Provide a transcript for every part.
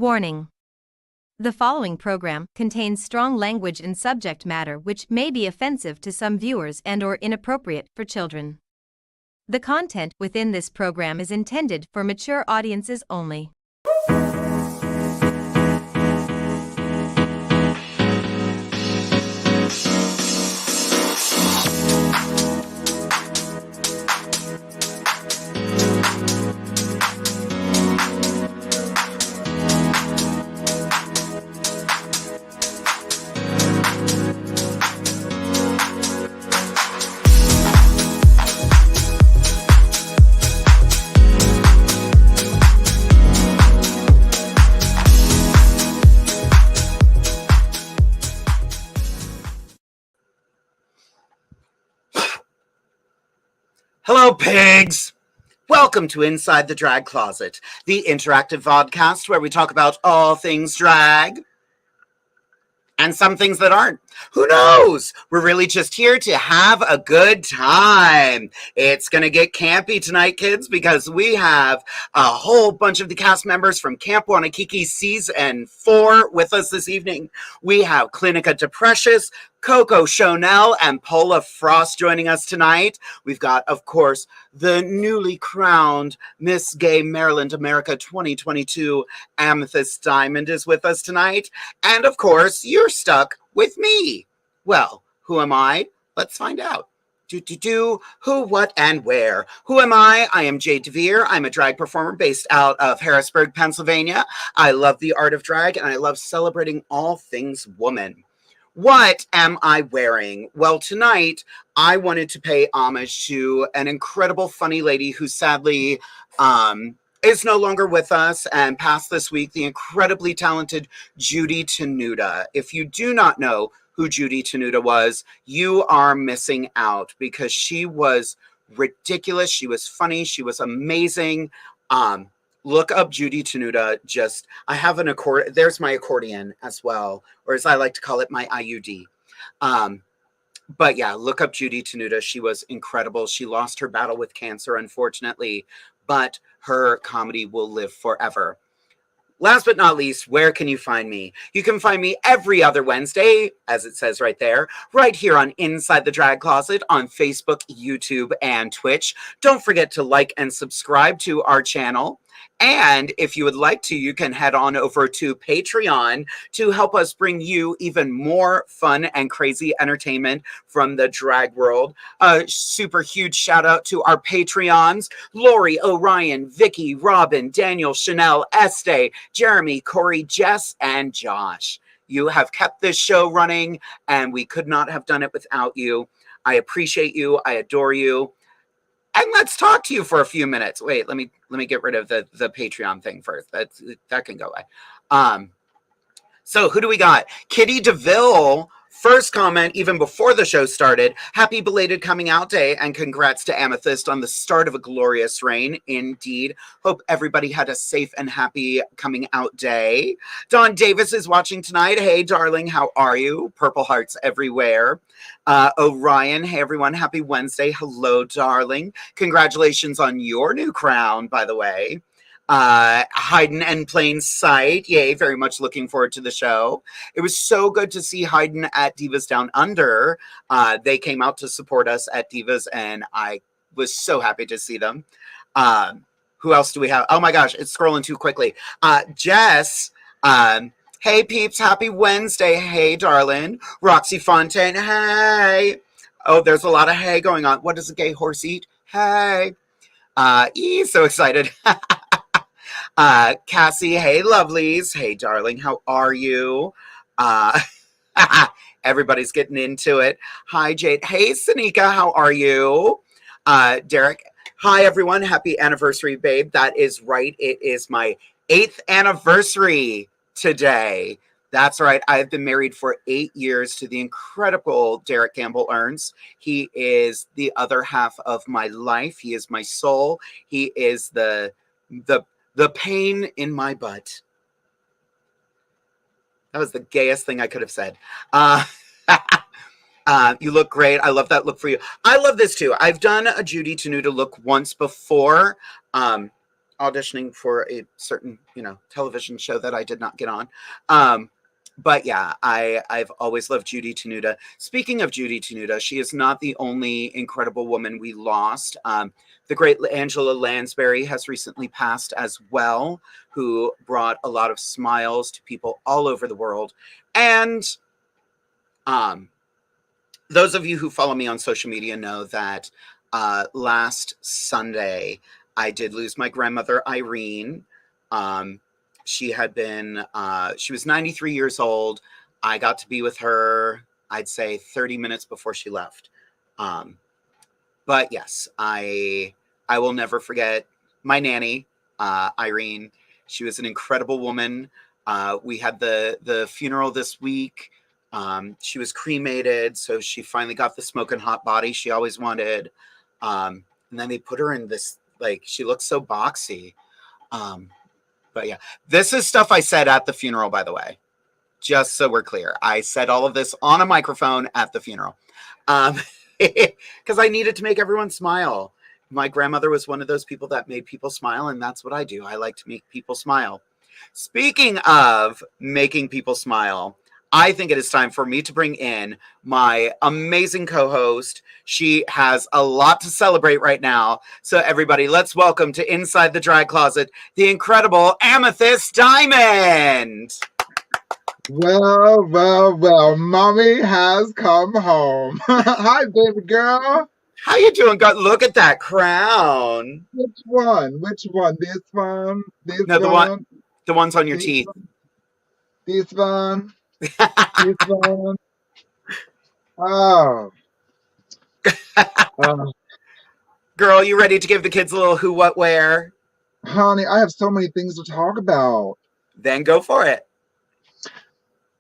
Warning. The following program contains strong language and subject matter which may be offensive to some viewers and/or inappropriate for children. The content within this program is intended for mature audiences only. Hello, pigs! Welcome to Inside the Drag Closet, the interactive vodcast where we talk about all things drag and some things that aren't. Who knows? We're really just here to have a good time. It's going to get campy tonight, kids, because we have a whole bunch of the cast members from Camp Wannakiki Season 4 with us this evening. We have CLINICA DEPRECIOUS, COCO SHO-NELL, and POLA FROST joining us tonight. We've got, of course, the newly crowned Miss Gay Maryland America 2022 Amethyst Diamond is with us tonight. And, of course, you're stuck with me. Well, who am I? Let's find out. Who, what, and where. Who am I? I am Jade DeVere. I'm a drag performer based out of Harrisburg, Pennsylvania. I love the art of drag, and I love celebrating all things woman. What am I wearing? Well, tonight, I wanted to pay homage to an incredible, funny lady who sadly is no longer with us and passed this week, the incredibly talented Judy Tenuta. If you do not know who Judy Tenuta was, you are missing out because she was ridiculous. She was funny. She was amazing. Look up Judy Tenuta. I have an accordion. There's my accordion as well, or as I like to call it, my IUD. But yeah, look up Judy Tenuta. She was incredible. She lost her battle with cancer, unfortunately, but her comedy will live forever. Last but not least, where can you find me? You can find me every other Wednesday, as it says right there, right here on Inside the Drag Closet on Facebook, YouTube, and Twitch. Don't forget to like and subscribe to our channel. And if you would like to, you can head on over to Patreon to help us bring you even more fun and crazy entertainment from the drag world. A super huge shout out to our Patreons, Lori, Orion, Vicky, Robin, Daniel, Chanel, Estee, Jeremy, Corey, Jess, and Josh. You have kept this show running, and we could not have done it without you. I appreciate you. I adore you. And let's talk to you for a few minutes. Wait, let me get rid of the Patreon thing first. That can go away. So who do we got? Kitty DeVille. First comment, even before the show started. Happy belated coming out day and congrats to Amethyst on the start of a glorious reign. Indeed. Hope everybody had a safe and happy coming out day. Dawn Davis is watching tonight. Hey, darling, how are you? Purple hearts everywhere. Orion, hey, everyone. Happy Wednesday. Hello, darling. Congratulations on your new crown, by the way. Hayden and Plain Sight. Yay, very much looking forward to the show. It was so good to see Hayden at Divas Down Under. They came out to support us at Divas, and I was so happy to see them. Who else do we have? Oh my gosh, it's scrolling too quickly. Jess, hey peeps, happy Wednesday. Hey, darling. Roxy Fontaine, hey. Oh, there's a lot of hey going on. What does a gay horse eat? Hey. So excited. Cassie, hey, lovelies. Hey, darling, how are you? Everybody's getting into it. Hi, Jade. Hey, Sanika, how are you? Derek, hi, everyone. Happy anniversary, babe. That is right. It is my 8th anniversary today. That's right. I've been married for 8 years to the incredible Derek Gamble Ernst. He is the other half of my life. He is my soul. He is the pain in my butt. That was the gayest thing I could have said. You look great. I love that look for you. I love this too. I've done a Judy Tenuta look once before. auditioning for a certain, television show that I did not get on. But yeah, I've always loved Judy Tenuta. Speaking of Judy Tenuta, she is not the only incredible woman we lost. The great Angela Lansbury has recently passed as well, who brought a lot of smiles to people all over the world. And those of you who follow me on social media know that last Sunday, I did lose my grandmother, Irene. She was 93 years old. I got to be with her, I'd say 30 minutes before she left. But yes, I will never forget my nanny, Irene. She was an incredible woman. We had the funeral this week. She was cremated, so she finally got the smoking hot body she always wanted. And then they put her in this, she looks so boxy. But yeah, this is stuff I said at the funeral, by the way, just so we're clear. I said all of this on a microphone at the funeral because I needed to make everyone smile. My grandmother was one of those people that made people smile, and that's what I do. I like to make people smile. Speaking of making people smile, I think it is time for me to bring in my amazing co-host. She has a lot to celebrate right now. So everybody, let's welcome to Inside the Drag Closet, the incredible Amethyst Diamond. Well, mommy has come home. Hi, baby girl. How you doing? God, look at that crown. Which one? This one? No, the ones on your teeth. This one. This one. Oh. Girl, you ready to give the kids a little who, what, where? Honey, I have so many things to talk about. Then go for it.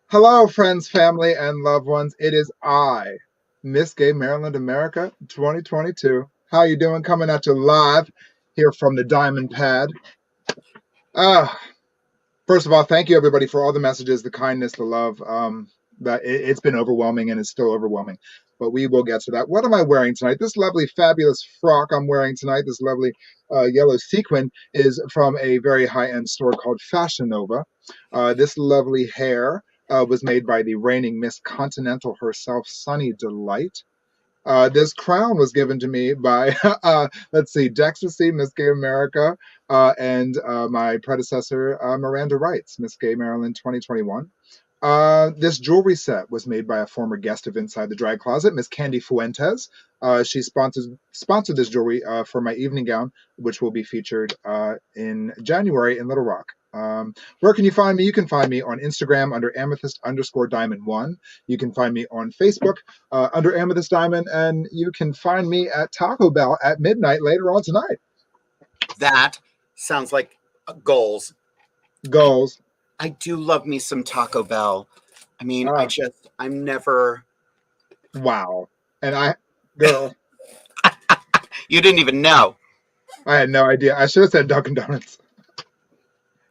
Hello, friends, family, and loved ones. It is I, Miss Gay Maryland America 2022. How you doing? Coming at you live here from the Diamond Pad. First of all, thank you everybody for all the messages, the kindness, the love. That it's been overwhelming and it's still overwhelming, but we will get to that. What am I wearing tonight? This lovely, fabulous frock I'm wearing tonight, this lovely yellow sequin, is from a very high-end store called Fashion Nova. This lovely hair was made by the reigning Miss Continental herself, Sunny Delight. This crown was given to me by, let's see, Dexter Miss Gay America, and my predecessor, Miranda Wrights, Miss Gay Maryland 2021. This jewelry set was made by a former guest of Inside the Drag Closet, Miss Candy Fuentes. She sponsored this jewelry for my evening gown, which will be featured in January in Little Rock. Where can you find me? You can find me on Instagram under amethyst_diamond1. You can find me on Facebook under Amethyst Diamond, and you can find me at Taco Bell at midnight later on tonight. That sounds like goals. Goals. I do love me some Taco Bell. I mean, I'm never. Wow. And girl. You didn't even know. I had no idea. I should have said Dunkin' Donuts.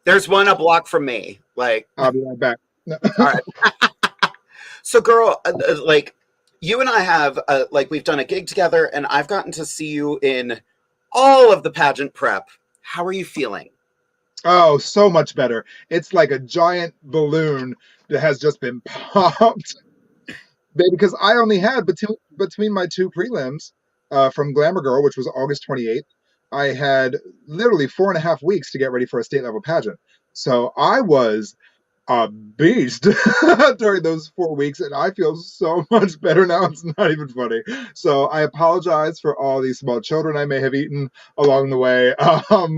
There's one a block from me. I'll be right back. All right. So, girl, you and I have, we've done a gig together, and I've gotten to see you in all of the pageant prep. How are you feeling? Oh, so much better. It's like a giant balloon that has just been popped. Baby, because I only had between my two prelims from Glamour Girl, which was August 28th, I had literally 4.5 weeks to get ready for a state level pageant. So I was a beast during those 4 weeks, and I feel so much better now. It's not even funny. So I apologize for all these small children I may have eaten along the way,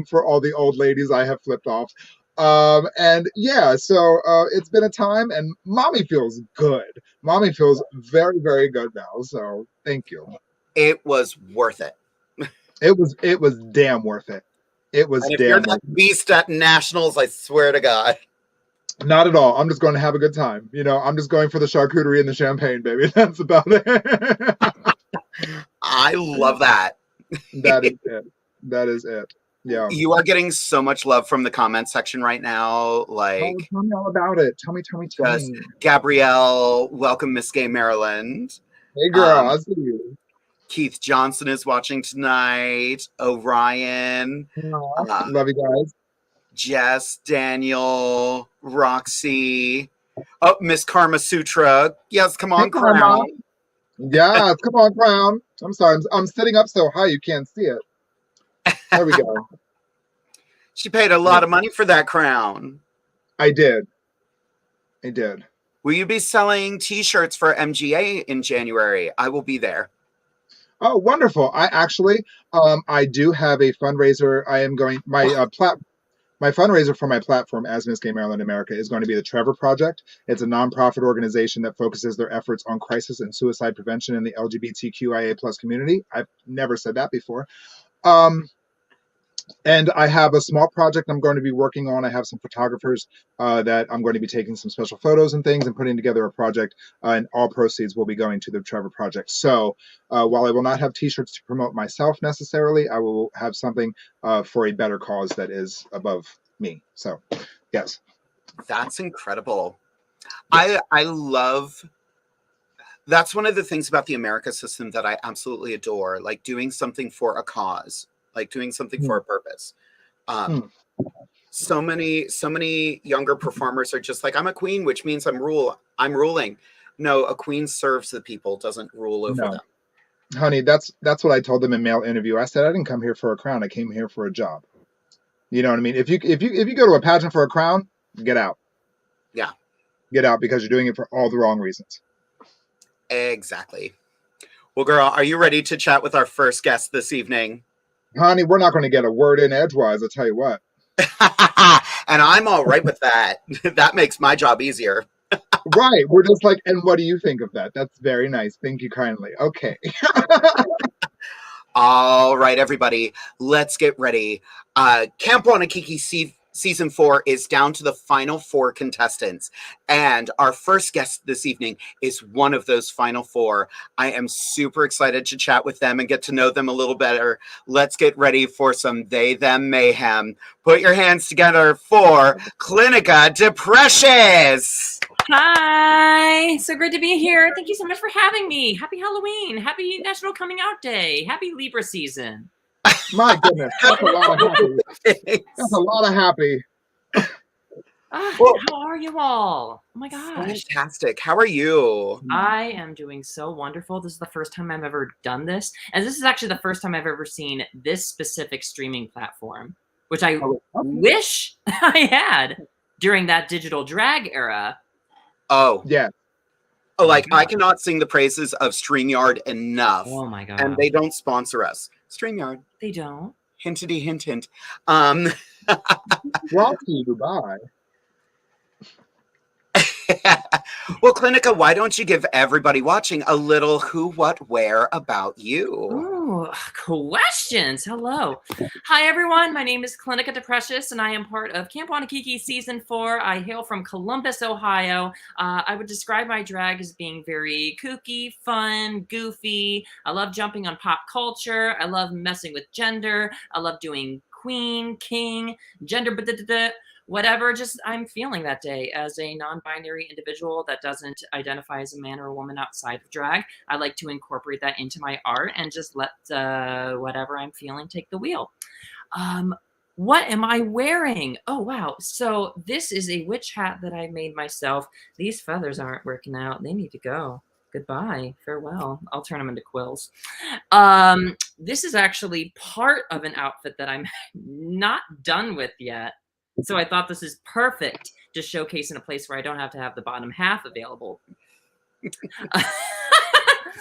for all the old ladies I have flipped off. And yeah, so it's been a time, and mommy feels good. Mommy feels very, very good now. So thank you. It was worth it. It was damn worth it. It was and if damn you're that beast at nationals, I swear to God. Not at all. I'm just going to have a good time. I'm just going for the charcuterie and the champagne, baby. That's about it. I love that. That is it. That is it. Yeah. You are getting so much love from the comment section right now. Tell me all about it. Tell me. Gabrielle, welcome Miss Gay Maryland. Hey girl, I see you. Keith Johnson is watching tonight. Orion. Love you guys. Jess, Daniel, Roxy. Oh, Miss Karma Sutra. Yes, come on, Hey, Karma. Crown. Yes, come on, Crown. I'm sorry, I'm sitting up so high you can't see it. There we go. She paid a lot of money for that crown. I did. Will you be selling T-shirts for MGA in January? I will be there. Oh, wonderful. I actually, I do have a fundraiser. I am going, my fundraiser for my platform, As Miss Gay Maryland America, is going to be the Trevor Project. It's a nonprofit organization that focuses their efforts on crisis and suicide prevention in the LGBTQIA+ community. I've never said that before. And I have a small project I'm going to be working on. I have some photographers that I'm going to be taking some special photos and things and putting together a project, and all proceeds will be going to the Trevor Project. So while I will not have T-shirts to promote myself necessarily, I will have something for a better cause that is above me. So, yes. That's incredible. Yes. I love... That's one of the things about the America system that I absolutely adore, like doing something for a cause. Like doing something for a purpose. So many younger performers are just like, I'm a queen, which means I'm ruling. No, a queen serves the people, doesn't rule over them. Honey, that's what I told them in male interview. I said I didn't come here for a crown. I came here for a job. You know what I mean? If you go to a pageant for a crown, get out. Yeah. Get out, because you're doing it for all the wrong reasons. Exactly. Well, girl, are you ready to chat with our first guest this evening? Honey, we're not going to get a word in edgewise, I'll tell you what. And I'm all right with that. That makes my job easier. Right. We're just like, and what do you think of that? That's very nice. Thank you kindly. Okay. All right, everybody, let's get ready. Camp Wannakiki Season 4 is down to the final 4 contestants, and our first guest this evening is one of those final 4. I am super excited to chat with them and get to know them a little better. Let's get ready for some they, them mayhem. Put your hands together for CLINICA DEPRECIOUS. Hi, so great to be here. Thank you so much for having me. Happy Halloween. Happy National Coming Out Day. Happy Libra season. My goodness, that's a lot of happy. That's a lot of happy. How are you all? Oh my gosh. Fantastic. How are you? I am doing so wonderful. This is the first time I've ever done this. And this is actually the first time I've ever seen this specific streaming platform, which I wish I had during that digital drag era. Oh. Yeah. Oh, like I cannot sing the praises of StreamYard enough. Oh my God. And they don't sponsor us. StreamYard. They don't. Hintity hint hint. Brought to you by. Well, CLINICA, why don't you give everybody watching a little who, what, where about you? Ooh, questions. Hello. Hi, everyone. My name is CLINICA DEPRECIOUS, and I am part of Camp Wannakiki Season 4. I hail from Columbus, Ohio. I would describe my drag as being very kooky, fun, goofy. I love jumping on pop culture. I love messing with gender. I love doing queen, king, gender, whatever just I'm feeling that day as a non-binary individual that doesn't identify as a man or a woman outside of drag. I like to incorporate that into my art and just let whatever I'm feeling take the wheel. What am I wearing? Oh, wow. So this is a witch hat that I made myself. These feathers aren't working out. They need to go. Goodbye. Farewell. I'll turn them into quills. This is actually part of an outfit that I'm not done with yet. So I thought this is perfect to showcase in a place where I don't have to have the bottom half available.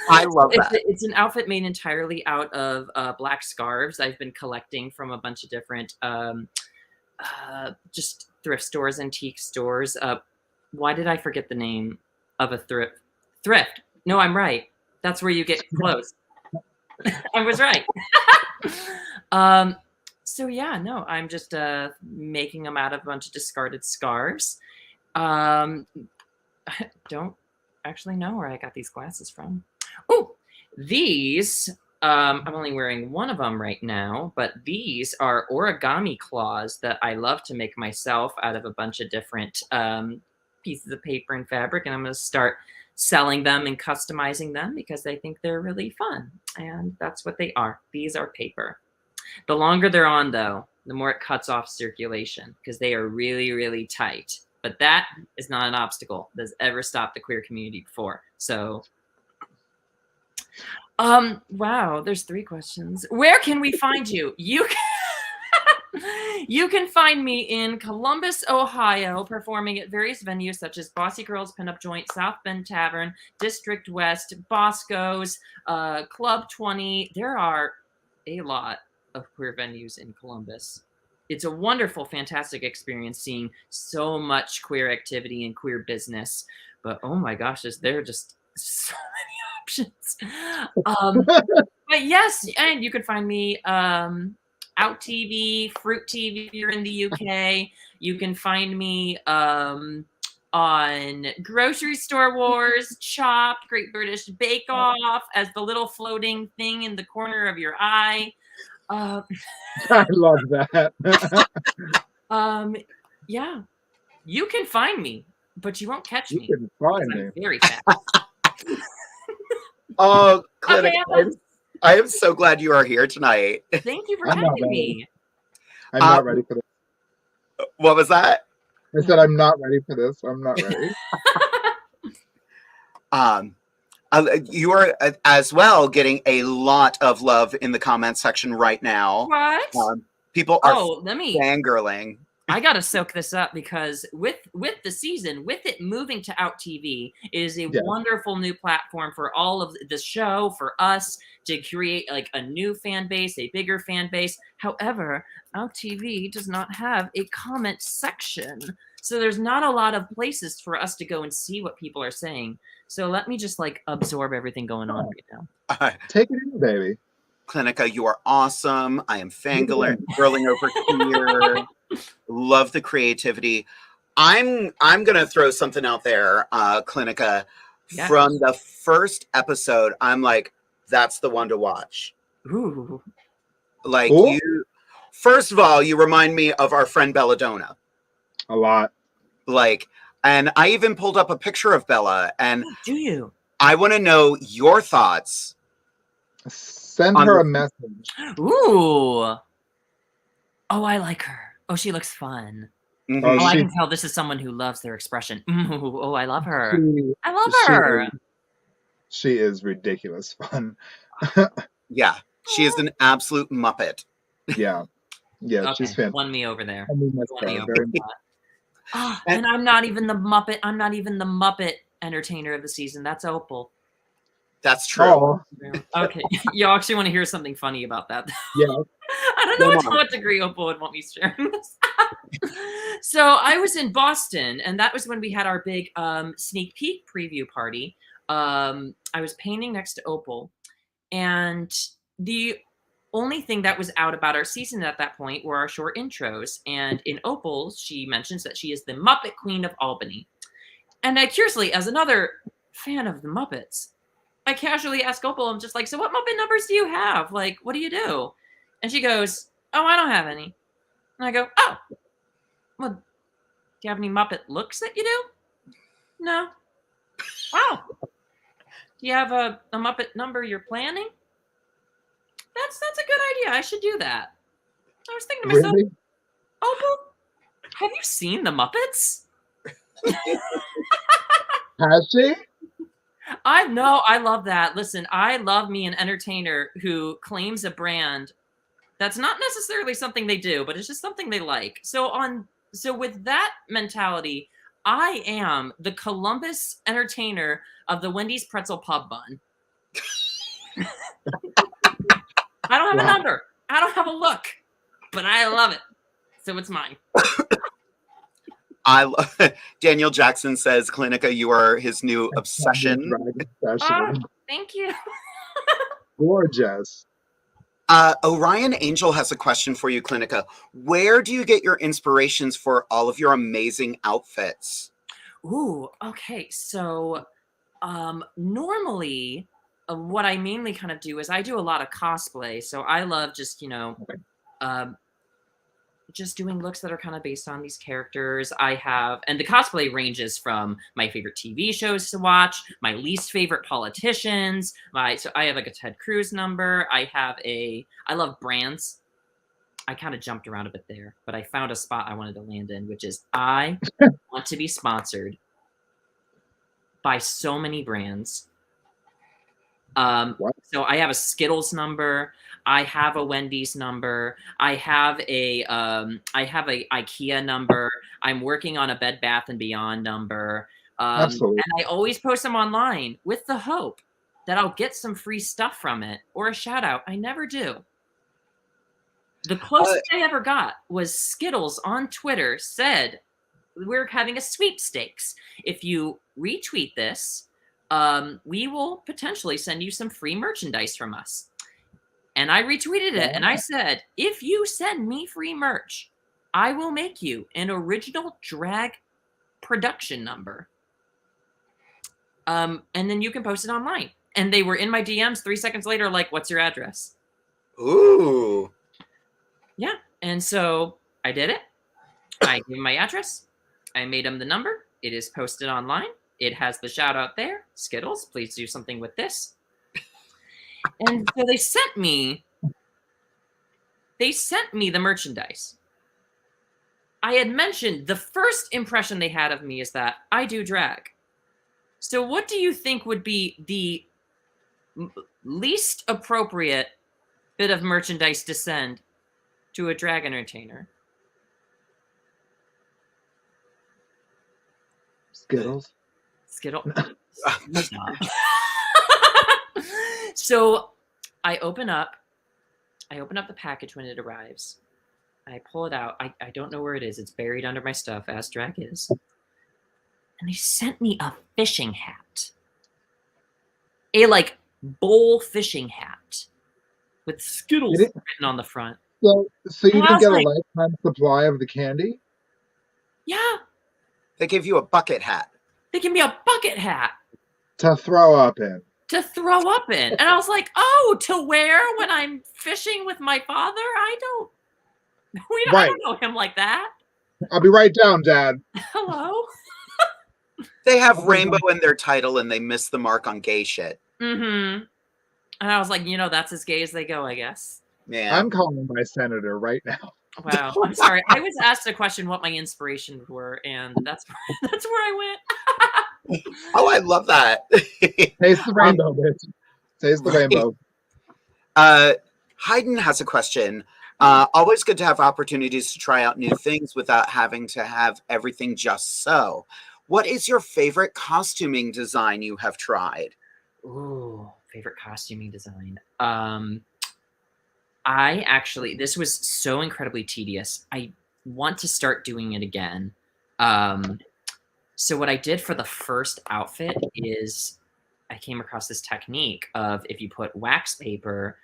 I love that. It's an outfit made entirely out of black scarves I've been collecting from a bunch of different just thrift stores, antique stores. Why did I forget the name of a thrift? Thrift. No, I'm right. That's where you get close. I was right. So yeah, no, I'm just making them out of a bunch of discarded scarves. I don't actually know where I got these glasses from. Oh, these, I'm only wearing one of them right now, but these are origami claws that I love to make myself out of a bunch of different pieces of paper and fabric. And I'm going to start selling them and customizing them because they think they're really fun. And that's what they are. These are paper. The longer they're on, though, the more it cuts off circulation because they are really, really tight. But that is not an obstacle that's ever stopped the queer community before. So, wow, there's 3 questions. Where can we find you? You can find me in Columbus, Ohio, performing at various venues such as Bossy Girls Pinup Joint, South Bend Tavern, District West, Bosco's, Club 20. There are a lot of queer venues in Columbus. It's a wonderful, fantastic experience seeing so much queer activity and queer business. But oh my gosh, there are just so many options. But yes, and you can find me Out TV, Fruit TV if you're in the UK. You can find me on Grocery Store Wars, Chopped, Great British Bake Off as the little floating thing in the corner of your eye. I love that. Yeah, you can find me, but you won't catch me. You can find me. I'm very fast. Oh, Clinic, Okay, I am so glad you are here tonight. thank you for I'm not having ready. me. I'm not ready for this. What was that? I said I'm not ready for this. I'm not ready. You are as well getting a lot of love in the comment section right now. What? People are fangirling. I gotta soak this up because with the season, with it moving to Out TV, it is a wonderful new platform for all of the show, for us to create like a new fan base, a bigger fan base. However, Out TV does not have a comment section. So there's not a lot of places for us to go and see what people are saying. So let me just like absorb everything going on right now. Take it in, baby. Clinica, you are awesome. I am fangirling over here. Love the creativity. I'm gonna throw something out there, Clinica. Yes. From the first episode, I'm like, that's the one to watch. Ooh. Like you. First of all, you remind me of our friend Belladonna. A lot. Like, and I even pulled up a picture of Bella, and do you? I want to know your thoughts. Send her a message. Ooh. Oh, I like her. Oh, she looks fun. Mm-hmm. Oh, I can tell this is someone who loves their expression. Ooh, oh, I love her. I love her. She is ridiculous fun. Yeah, she is an absolute Muppet. Yeah. Yeah, okay, she's fantastic. Won me over there. Very much. Oh, and I'm not even the Muppet. I'm not even the Muppet entertainer of the season. That's Opal. That's true. Oh. Okay, you actually want to hear something funny about that? Yeah. I don't know to what degree Opal would want me sharing this. So I was in Boston, and that was when we had our big sneak peek preview party. I was painting next to Opal, and the only thing that was out about our season at that point were our short intros. And in Opal, she mentions that she is the Muppet Queen of Albany. And I curiously, as another fan of the Muppets, I casually ask Opal, I'm just like, so what Muppet numbers do you have? Like, what do you do? And she goes, oh, I don't have any. And I go, oh, well, do you have any Muppet looks that you do? No. Oh. Do you have a Muppet number you're planning? That's a good idea. I should do that. I was thinking to myself, really? Opal, have you seen the Muppets? Has she? I know. I love that. Listen, I love me an entertainer who claims a brand that's not necessarily something they do, but it's just something they like. So with that mentality, I am the Columbus entertainer of the Wendy's Pretzel Pub Bun. I don't have a number. I don't have a look, but I love it. So it's mine. Daniel Jackson says, Clinica, you are his new obsession. Oh, thank you. Gorgeous. Orion Angel has a question for you, Clinica. Where do you get your inspirations for all of your amazing outfits? Ooh, okay. So normally what I mainly kind of do is I do a lot of cosplay. So I love just, just doing looks that are kind of based on these characters. I have, and the cosplay ranges from my favorite TV shows to watch, my least favorite politicians. So I have like a Ted Cruz number. I love brands. I kind of jumped around a bit there, but I found a spot I wanted to land in, which is I want to be sponsored by so many brands. So I have a Skittles number. I have a Wendy's number. I have a IKEA number. I'm working on a Bed Bath & Beyond number. Absolutely. And I always post them online with the hope that I'll get some free stuff from it or a shout out. I never do. The closest I ever got was Skittles on Twitter said, we're having a sweepstakes. If you retweet this, we will potentially send you some free merchandise from us. And I retweeted it and I said, if you send me free merch, I will make you an original drag production number. And then you can post it online. And they were in my DMs 3 seconds later, like, what's your address? Ooh. Yeah. And so I did it. I gave him my address. I made him the number. It is posted online. It has the shout out there. Skittles, please do something with this. And so they sent me the merchandise. I had mentioned the first impression they had of me is that I do drag. So what do you think would be the least appropriate bit of merchandise to send to a drag entertainer? Skittles. Skittle. So I open up the package when it arrives. I pull it out. I don't know where it is. It's buried under my stuff, as drag is. And they sent me a fishing hat. A like bowl fishing hat with Skittles written on the front. So you didn't get like, a lifetime supply of the candy? Yeah. They give you a bucket hat. They give me a bucket hat. To throw up in. To throw up in. And I was like, oh, to wear when I'm fishing with my father? I don't know him like that. I'll be right down, Dad. Hello? They have rainbow in their title and they miss the mark on gay shit. Mm-hmm. And I was like, that's as gay as they go, I guess. Yeah. I'm calling my senator right now. Wow. I'm sorry. I was asked a question what my inspirations were, and that's where I went. Oh, I love that. Taste the rainbow, bitch. Taste the rainbow. Hayden has a question. Always good to have opportunities to try out new things without having to have everything just so. What is your favorite costuming design you have tried? Ooh, favorite costuming design. This was so incredibly tedious. I want to start doing it again. So what I did for the first outfit is I came across this technique of if you put wax paper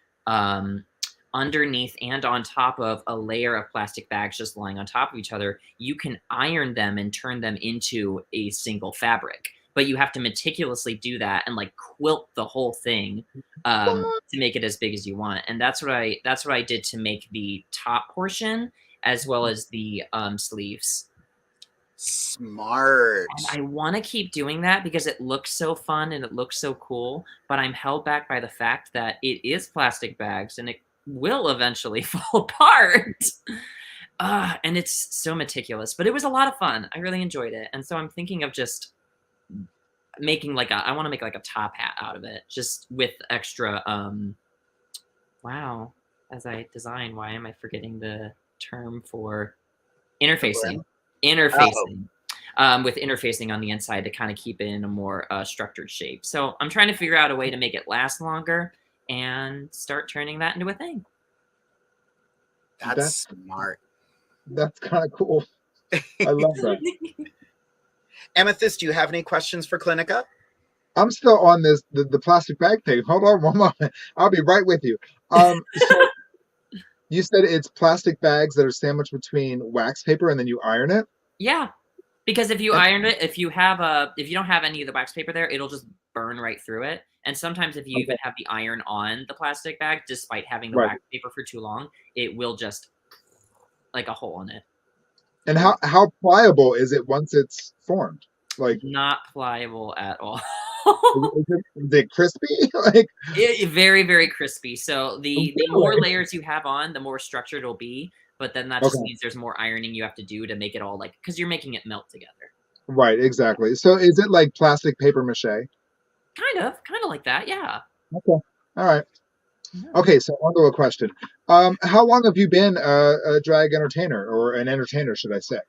underneath and on top of a layer of plastic bags just lying on top of each other, you can iron them and turn them into a single fabric. But you have to meticulously do that and like quilt the whole thing to make it as big as you want. And that's what I did to make the top portion as well as the sleeves. Smart. And I want to keep doing that because it looks so fun and it looks so cool, but I'm held back by the fact that it is plastic bags and it will eventually fall apart. And it's so meticulous, but it was a lot of fun. I really enjoyed it. And so I'm thinking of just making I want to make like a top hat out of it, just with extra, wow, as I design, why am I forgetting the term for interfacing? Interfacing. With interfacing on the inside to kind of keep it in a more structured shape. So I'm trying to figure out a way to make it last longer and start turning that into a thing. That's smart. That's kind of cool. I love that. Amethyst, do you have any questions for Clinica? I'm still on the plastic bag thing. Hold on one moment. I'll be right with you. So you said it's plastic bags that are sandwiched between wax paper and then you iron it? Yeah. Because if you iron it, if you don't have any of the wax paper there, it'll just burn right through it. And sometimes if you even have the iron on the plastic bag, despite having the wax paper for too long, it will just like a hole in it. And how pliable is it once it's formed? Like, not pliable at all. is it crispy? Like, very, very crispy. So the more layers you have on, the more structured it'll be. But then that just means there's more ironing you have to do to make it all like, because you're making it melt together. Right, exactly. So is it like plastic paper mache? Kind of like that, yeah. Okay, all right. Okay, so on to a question. How long have you been a drag entertainer, or an entertainer, should I say?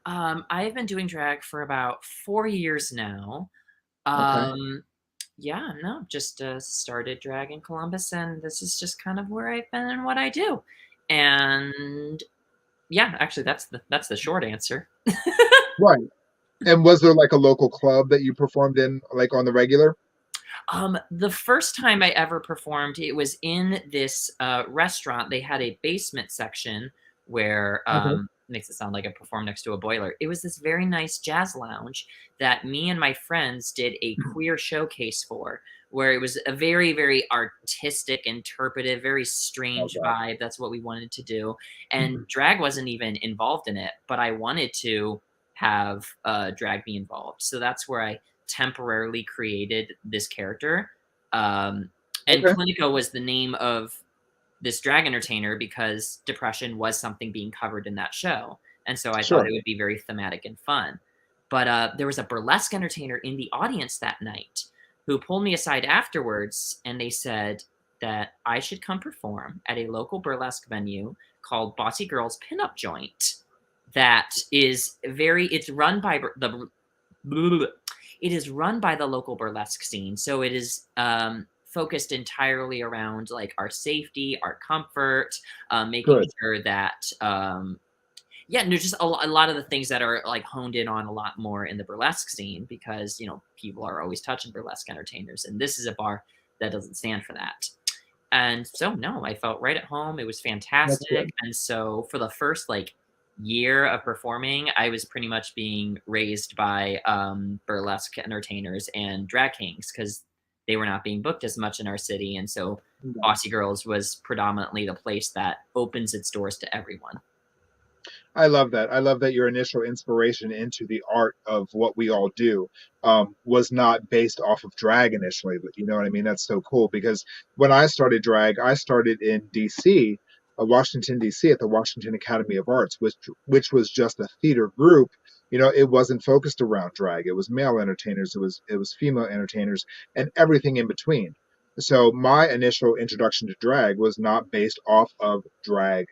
I've been doing drag for about 4 years now. Yeah, no, just started drag in Columbus, and this is just kind of where I've been and what I do. And yeah, actually, that's the short answer. Right. And was there like a local club that you performed in, like on the regular? The first time I ever performed, it was in this restaurant. They had a basement section where makes it sound like I performed next to a boiler. It was this very nice jazz lounge that me and my friends did a queer showcase for, where it was a very, very artistic, interpretive, very strange vibe. That's what we wanted to do. And drag wasn't even involved in it, but I wanted to have drag be involved. So that's where I temporarily created this character. And CLINICA was the name of this drag entertainer because depression was something being covered in that show. And so I thought it would be very thematic and fun. But there was a burlesque entertainer in the audience that night who pulled me aside afterwards, and they said that I should come perform at a local burlesque venue called Bossy Girls Pinup Joint. That is it's run by it is run by the local burlesque scene. So it is focused entirely around like our safety, our comfort, making sure that, just a lot of the things that are like honed in on a lot more in the burlesque scene, because, you know, people are always touching burlesque entertainers. And this is a bar that doesn't stand for that. And so, no, I felt right at home. It was fantastic. And so for the first like year of performing, I was pretty much being raised by burlesque entertainers and drag kings, because they were not being booked as much in our city. And so Bossy Girls was predominantly the place that opens its doors to everyone. I love that. I love that your initial inspiration into the art of what we all do was not based off of drag initially. But you know what I mean? That's so cool, because when I started drag, I started in D.C., Washington, D.C., at the Washington Academy of Arts, which was just a theater group. You know, it wasn't focused around drag. It was male entertainers, it was female entertainers, and everything in between. So my initial introduction to drag was not based off of drag,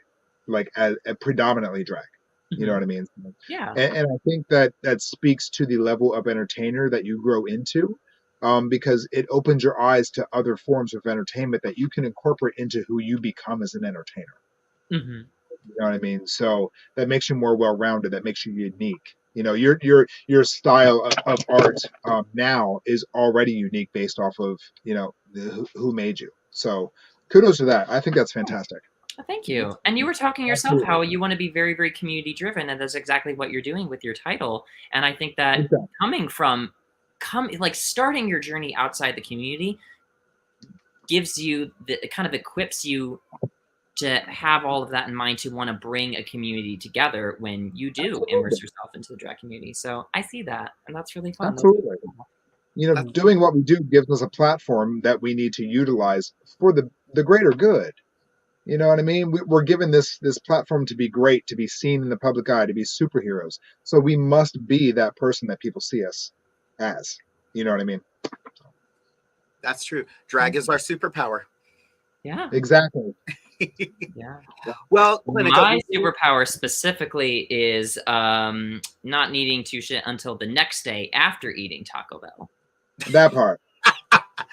like as predominantly drag. You know what I mean? Yeah. And I think that speaks to the level of entertainer that you grow into, because it opens your eyes to other forms of entertainment that you can incorporate into who you become as an entertainer. You know what I mean? So that makes you more well-rounded. That makes you unique. You know, your style of art now is already unique based off of, you know, who made you. So kudos to that. I think that's fantastic. Thank you. And you were talking yourself how you want to be very, very community driven, and that's exactly what you're doing with your title. And I think that starting your journey outside the community gives you kind of equips you to have all of that in mind, to want to bring a community together when you do immerse yourself into the drag community. So I see that, and that's really fun. Absolutely. You know, doing what we do gives us a platform that we need to utilize for the greater good. You know what I mean? We're given this platform to be great, to be seen in the public eye, to be superheroes. So we must be that person that people see us as. You know what I mean? That's true. Drag is our superpower. Yeah. Exactly. Yeah. Well, my superpower specifically is not needing to shit until the next day after eating Taco Bell. That part.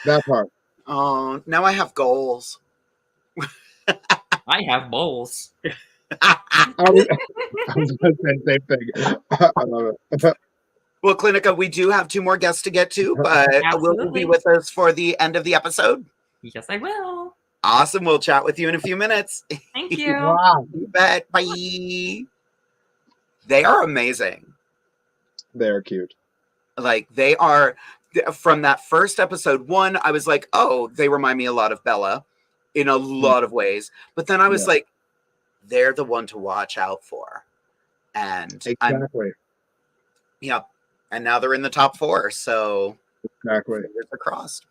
That part. Oh, now I have goals. I have bowls. I was going to say the same thing. I love it. Well, Clinica, we do have 2 more guests to get to, but will you be with us for the end of the episode? Yes, I will. Awesome. We'll chat with you in a few minutes. Thank you. Wow. You bet. Bye. They are amazing. They're cute. Like, they are, from that first episode 1, I was like, oh, they remind me a lot of Bella in a lot of ways. But then I was like, they're the one to watch out for. And exactly. And now they're in the top 4. So exactly, fingers are crossed.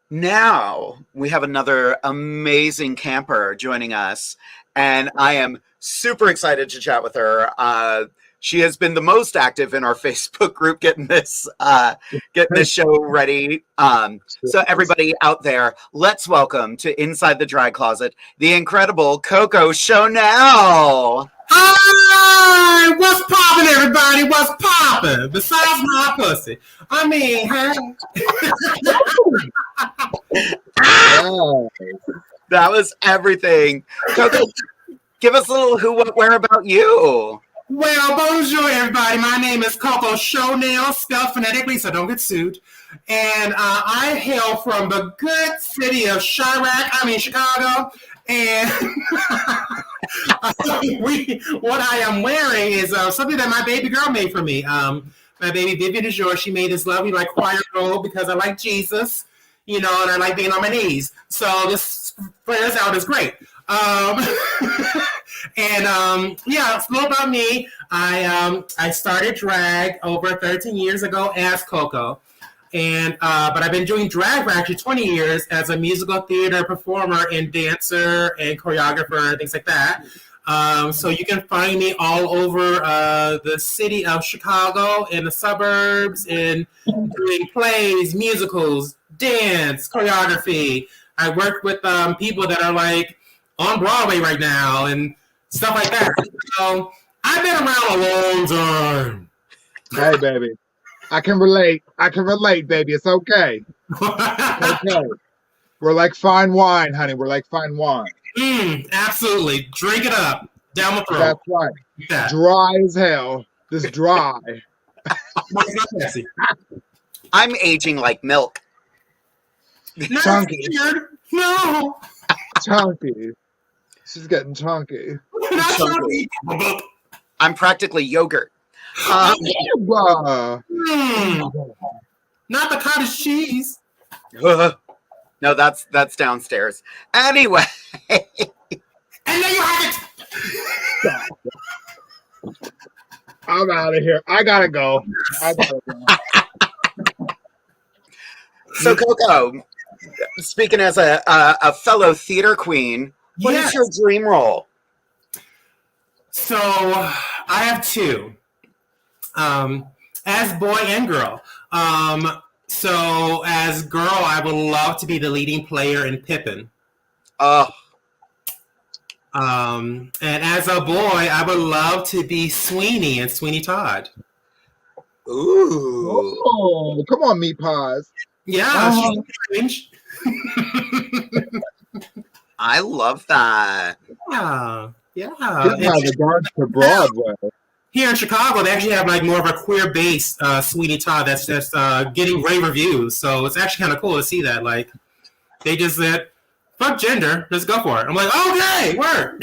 Now we have another amazing camper joining us, and I am super excited to chat with her. She has been the most active in our Facebook group getting this show ready. So everybody out there, let's welcome to Inside the Drag Closet, the incredible COCO SHO-NELL. Hi! What's poppin', everybody? What's poppin'? Besides my pussy. I mean, huh? That was everything. COCO, give us a little who, what, where about you. Well, bonjour, everybody. My name is COCO SHO-NELL, spelled phonetically, so don't get sued. And I hail from the good city of Chicago. And what I am wearing is something that my baby girl made for me. My baby Vivian DeJour, she made this lovely like choir robe because I like Jesus, and I like being on my knees. So this flares out is great. Yeah, it's a little about me. I started drag over 13 years ago as Coco. And but I've been doing drag for actually 20 years as a musical theater performer and dancer and choreographer and things like that. So you can find me all over the city of Chicago and the suburbs and doing plays, musicals, dance, choreography. I work with people that are like on Broadway right now and stuff like that. So I've been around a long time. Hey, baby. I can relate, baby. It's okay. It's okay. We're like fine wine, honey. We're like fine wine. Absolutely. Drink it up. Down the throat. That's right. Yeah. Dry as hell. Just dry. I'm aging like milk. Chunky. No. Chunky. She's getting chunky. Chunky. I'm practically yogurt. Not the cottage cheese. No, that's downstairs. Anyway. And there you have it. I'm out of here. I gotta go. So Coco, speaking as a fellow theater queen, what is your dream role? So I have 2. As boy and girl. So as girl, I would love to be the leading player in Pippin. Oh. And as a boy, I would love to be Sweeney and Sweeney Todd. Ooh. Oh, come on, meat pies. Yeah, she's strange. I love that. Yeah. The regards to Broadway. Here in Chicago, they actually have like more of a queer-based Sweeney Todd that's getting rave reviews. So it's actually kind of cool to see that. Like, they just said, fuck gender, let's go for it. I'm like, okay, work.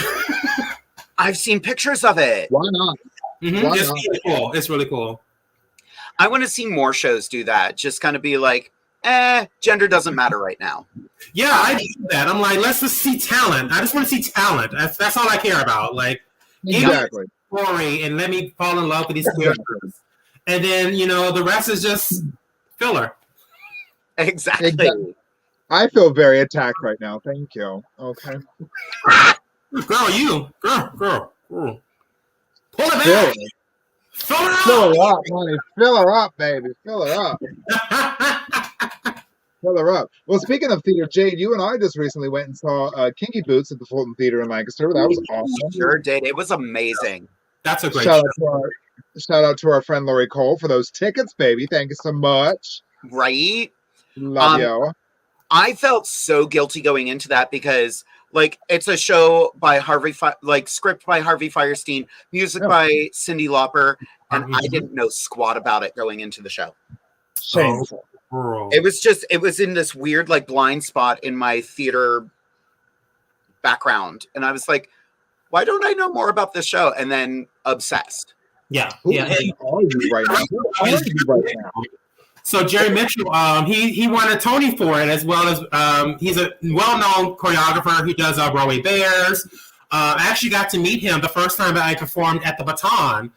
I've seen pictures of it. Why not? Mm-hmm. It's really cool. It's really cool. I want to see more shows do that. Just kind of be like, gender doesn't matter right now. Yeah, I do that. I'm like, let's just see talent. I just want to see talent. That's all I care about. Like, exactly. Story and let me fall in love with these characters. And then, the rest is just filler. Exactly. I feel very attacked right now. Thank you. Okay. Girl. Pull it back. Fill her up, honey. Fill her up, baby. Fill her up. Fill her up. Well, speaking of theater, Jade, you and I just recently went and saw Kinky Boots at the Fulton Theater in Lancaster. That was awesome. Sure did. It was amazing. That's a great shout out to our friend Lori Cole for those tickets, baby. Thank you so much. Right? Love you. I felt so guilty going into that because, like, it's a show by script by Harvey Fierstein, music by Cyndi Lauper, and I didn't know squat about it going into the show. Shameful. It was in this weird, like, blind spot in my theater background. And I was like, why don't I know more about this show? And then obsessed. Yeah. Who are you right now? So Jerry Mitchell, he won a Tony for it, as well as he's a well-known choreographer. He does Broadway Bears. I actually got to meet him the first time that I performed at the Baton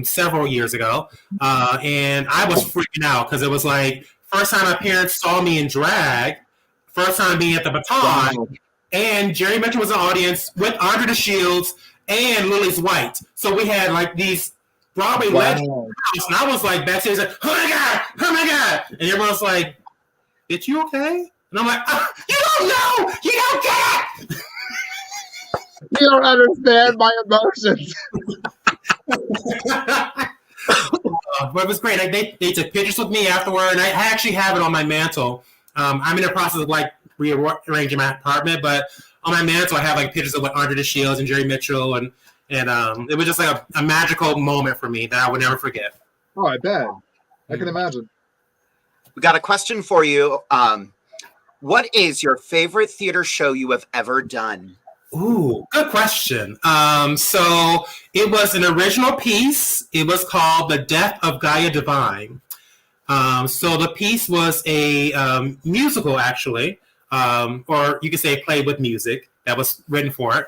several years ago. And I was freaking out because it was like, first time my parents saw me in drag, first time being at the Baton, wow. And Jerry Mitchell was in the audience with Andre the Shields and Lily's White. So we had like these Broadway legends, and I was like backstage like, oh my God. And everyone was like, bitch, you okay? And I'm like, you don't know! You don't get it! You don't understand my emotions. But it was great. They took pictures with me afterward, and I actually have it on my mantle. I'm in the process of like rearranging my apartment, but on my mantle I have like pictures of like Andre the Shields and Jerry Mitchell, and it was just like a magical moment for me that I would never forget. Oh, I bet. I can imagine. We got a question for you. What is your favorite theater show you have ever done? Ooh, good question. So it was an original piece. It was called The Death of Gaia Divine. So the piece was a musical, actually, or you could say play with music that was written for it.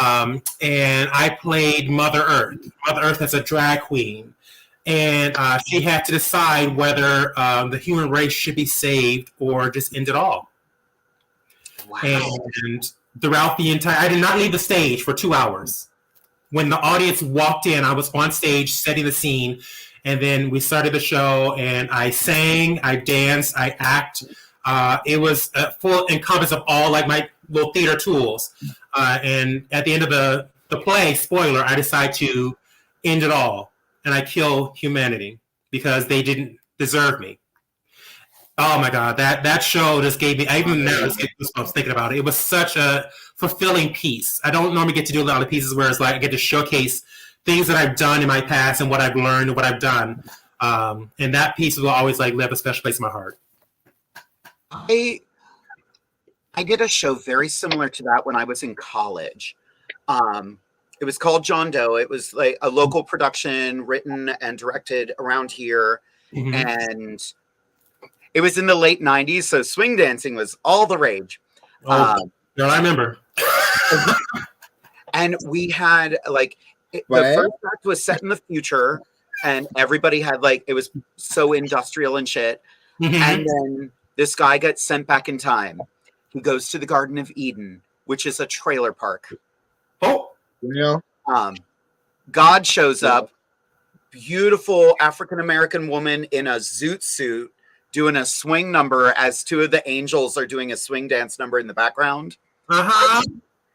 And I played Mother Earth. Mother Earth is a drag queen. And she had to decide whether the human race should be saved or just end it all. Wow. And throughout the entire, I did not leave the stage for 2 hours. When the audience walked in, I was on stage setting the scene, and then we started the show, and I sang, I danced, I act. It was a full encompass of all like my little theater tools. And at the end of the play, spoiler, I decide to end it all, and I kill humanity because they didn't deserve me. Oh my God, that show just gave me, I even now just get goosebumps thinking about it. It was such a fulfilling piece. I don't normally get to do a lot of pieces where it's like I get to showcase things that I've done in my past and what I've learned and what I've done. And that piece will always like live a special place in my heart. I did a show very similar to that when I was in college. It was called John Doe. It was like a local production written and directed around here. Mm-hmm. And it was in the late 90s, so swing dancing was all the rage. Oh, girl, I remember. And we had, like, the first act was set in the future, and everybody had, like, it was so industrial and shit. Mm-hmm. And then this guy gets sent back in time. He goes to the Garden of Eden, which is a trailer park. Oh, yeah. God shows up, beautiful African-American woman in a zoot suit, doing a swing number as two of the angels are doing a swing dance number in the background. Uh-huh.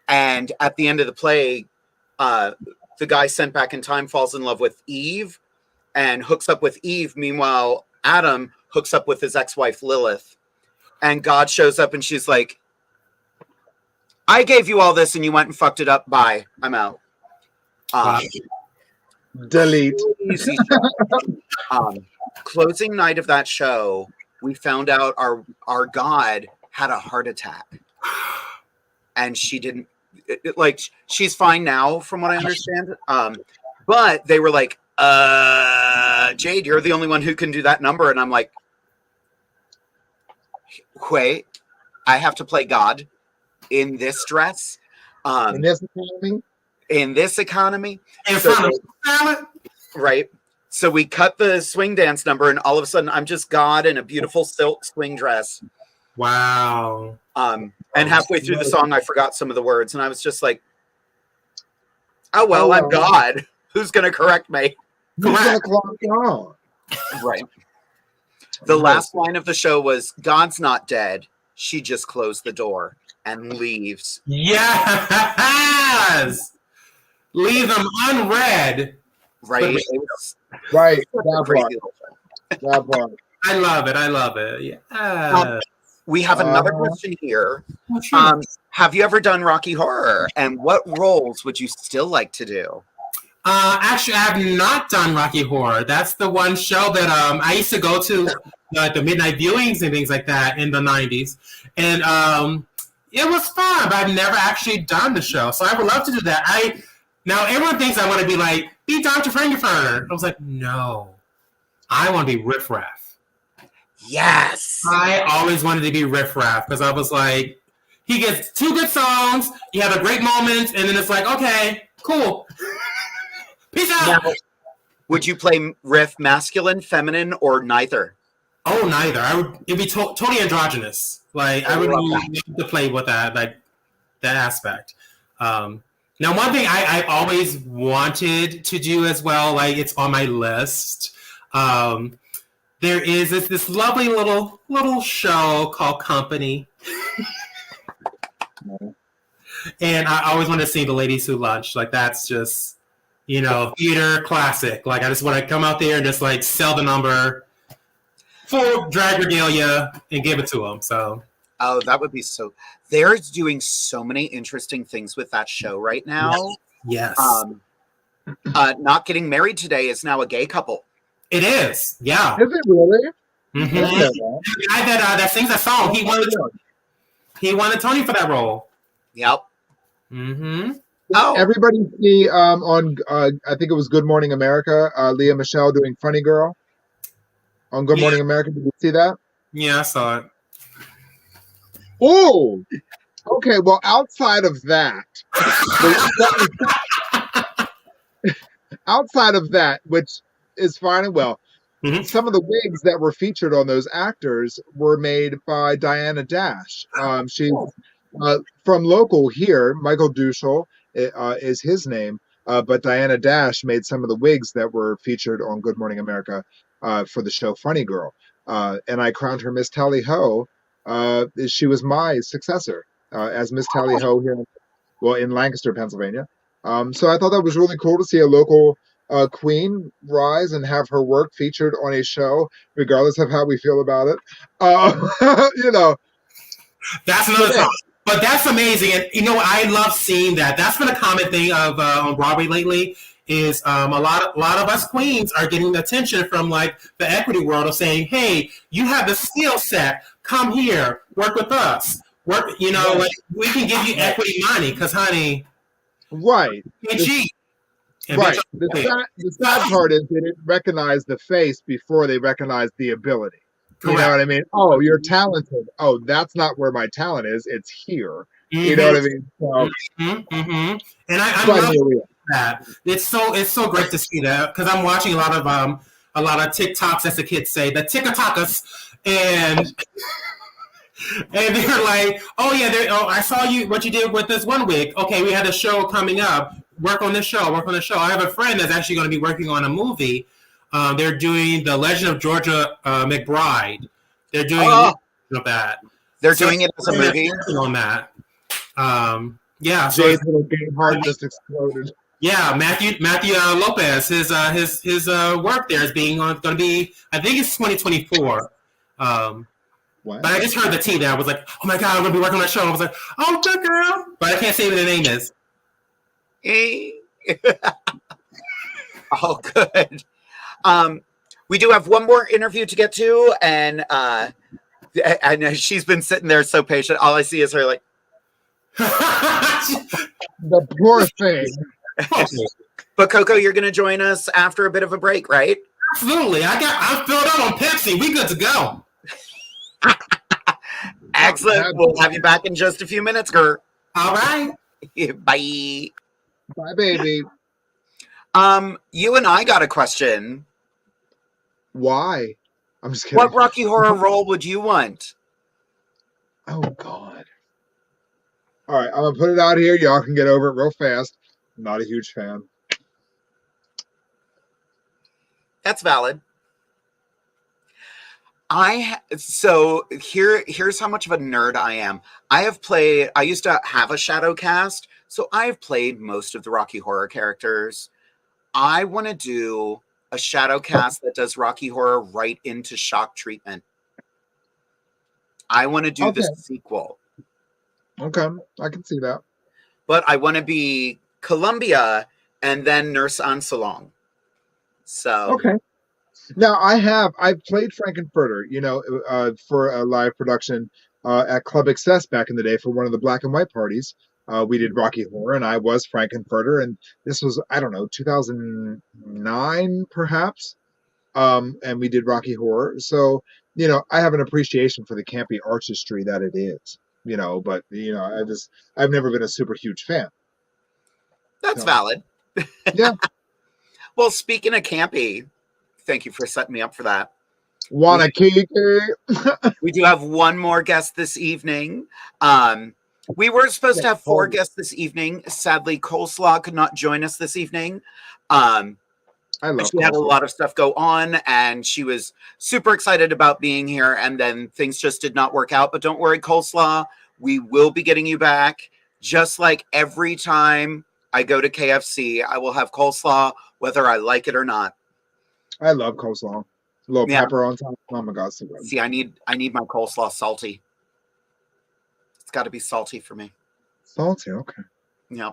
And at the end of the play, the guy sent back in time falls in love with Eve and hooks up with Eve. Meanwhile, Adam hooks up with his ex-wife Lilith. And God shows up and she's like, I gave you all this and you went and fucked it up. Bye. I'm out. Delete. Closing night of that show, we found out our God had a heart attack, and she didn't like. She's fine now, from what I understand. But they were like, "Jade, you're the only one who can do that number," and I'm like, "Wait, I have to play God in this dress, in this economy, in this economy, so, right?" So we cut the swing dance number, and all of a sudden, I'm just God in a beautiful silk swing dress. Wow. And halfway through the song, I forgot some of the words, and I was just like, "Oh well, I'm God. Who's gonna correct me?" Correct. On? Right. The last line of the show was, "God's not dead. She just closed the door and leaves." Yes. Leave them unread. Right. Right. That part. I love it. I love it. Yeah. We have another question here. Have you ever done Rocky Horror? And what roles would you still like to do? Actually, I have not done Rocky Horror. That's the one show that I used to go to the midnight viewings and things like that in the 90s. And it was fun, but I've never actually done the show. So I would love to do that. Now, everyone thinks I want to be Dr. Frankenfurter. I was like, no. I want to be Riff Raff. Yes. I always wanted to be Riff Raff because I was like, He gets 2 good songs. You have a great moment, and then it's like, okay, cool. Peace out. Now, would you play riff masculine, feminine, or neither? Oh, neither. It'd be totally androgynous. Like I would love to play with that, like that aspect. Now, one thing I always wanted to do as well, like it's on my list. There is this lovely little show called Company, and I always want to see The Ladies Who Lunch. Like that's just theater classic. Like I just want to come out there and just like sell the number, full drag regalia, and give it to them. So. Oh, that would be so. They're doing so many interesting things with that show right now. Yes. Not Getting Married Today is now a gay couple. It is. Yeah. Is it really? Mm-hmm. The guy that sings that song, he won a Tony for that role. Yep. Mm-hmm. Oh. Everybody see on I think it was Good Morning America, Leah Michelle doing Funny Girl on Good Morning America. Did you see that? Yeah, I saw it. Oh, okay. Well, outside of that, which is fine and well, some of the wigs that were featured on those actors were made by Diana Dash. She's from local here. Michael Duschel is his name, but Diana Dash made some of the wigs that were featured on Good Morning America for the show Funny Girl, and I crowned her Miss Tally Ho. She was my successor as Miss Tally Ho here, in Lancaster, Pennsylvania. So I thought that was really cool to see a local queen rise and have her work featured on a show, regardless of how we feel about it. That's another song. But that's amazing, and I love seeing that. That's been a common thing of on Broadway lately. Is a lot of us queens are getting attention from like the equity world of saying, hey, you have the skill set, come here, work with us, like we can give you equity money because honey, right, you cheat. Right. The sad part is they didn't recognize the face before they recognized the ability. Correct. You know what I mean? Oh, you're talented. Oh, that's not where my talent is. It's here. Mm-hmm. You know what I mean? So, and I love that. It's so great to see that because I'm watching a lot of TikToks, as the kids say, the TikTokers, and they're like, oh yeah, I saw what you did with this one wig. Okay, we had a show coming up. Work on this show. I have a friend that's actually going to be working on a movie. They're doing The Legend of Georgia McBride. They're doing a of that. They're doing it as a movie on that. Yeah. Jay's little game heart just exploded. Yeah, Matthew Lopez. His work there is going to be. I think it's 2024. But I just heard the team there. I was like, oh my god, I'm going to be working on that show. I was like, oh good girl, but I can't say what the name is. Oh, good. We do have one more interview to get to, and she's been sitting there so patient. All I see is her like, the poor thing. But Coco, you're going to join us after a bit of a break, right? Absolutely. I'm filled up on Pepsi. We good to go. Excellent. We'll have you back in just a few minutes, girl. All right. Bye. Bye, baby. You and I got a question. Why? I'm just kidding. What Rocky Horror role would you want? Oh, God. All right, I'm going to put it out here. Y'all can get over it real fast. I'm not a huge fan. That's valid. Here's how much of a nerd I am. I used to have a shadow cast, so I've played most of the Rocky Horror characters. I want to do a shadow cast that does Rocky Horror right into shock treatment. I want to do the sequel. Okay, I can see that. But I want to be Columbia and then Nurse Ansalong. So okay. Now I've played Frankenfurter, for a live production at Club Excess back in the day for one of the black and white parties. We did Rocky Horror, and I was Frankenfurter, and this was 2009 perhaps, and we did Rocky Horror. So I have an appreciation for the campy artistry that it is. but I've never been a super huge fan. That's So, valid. yeah. Well, speaking of campy, thank you for setting me up for that. Wannakiki. We do have one more guest this evening. We were supposed to have 4 guests this evening. Sadly, Coleslaw could not join us this evening. I love she had a Coleslaw. lot of stuff go on, and she was super excited about being here, and then things just did not work out. But don't worry, Coleslaw, we will be getting you back. Just like every time I go to KFC, I will have coleslaw, whether I like it or not. I love coleslaw. A little pepper on top. Oh my God, so good. See, I need my coleslaw salty. It's got to be salty for me. Salty, okay. Yeah.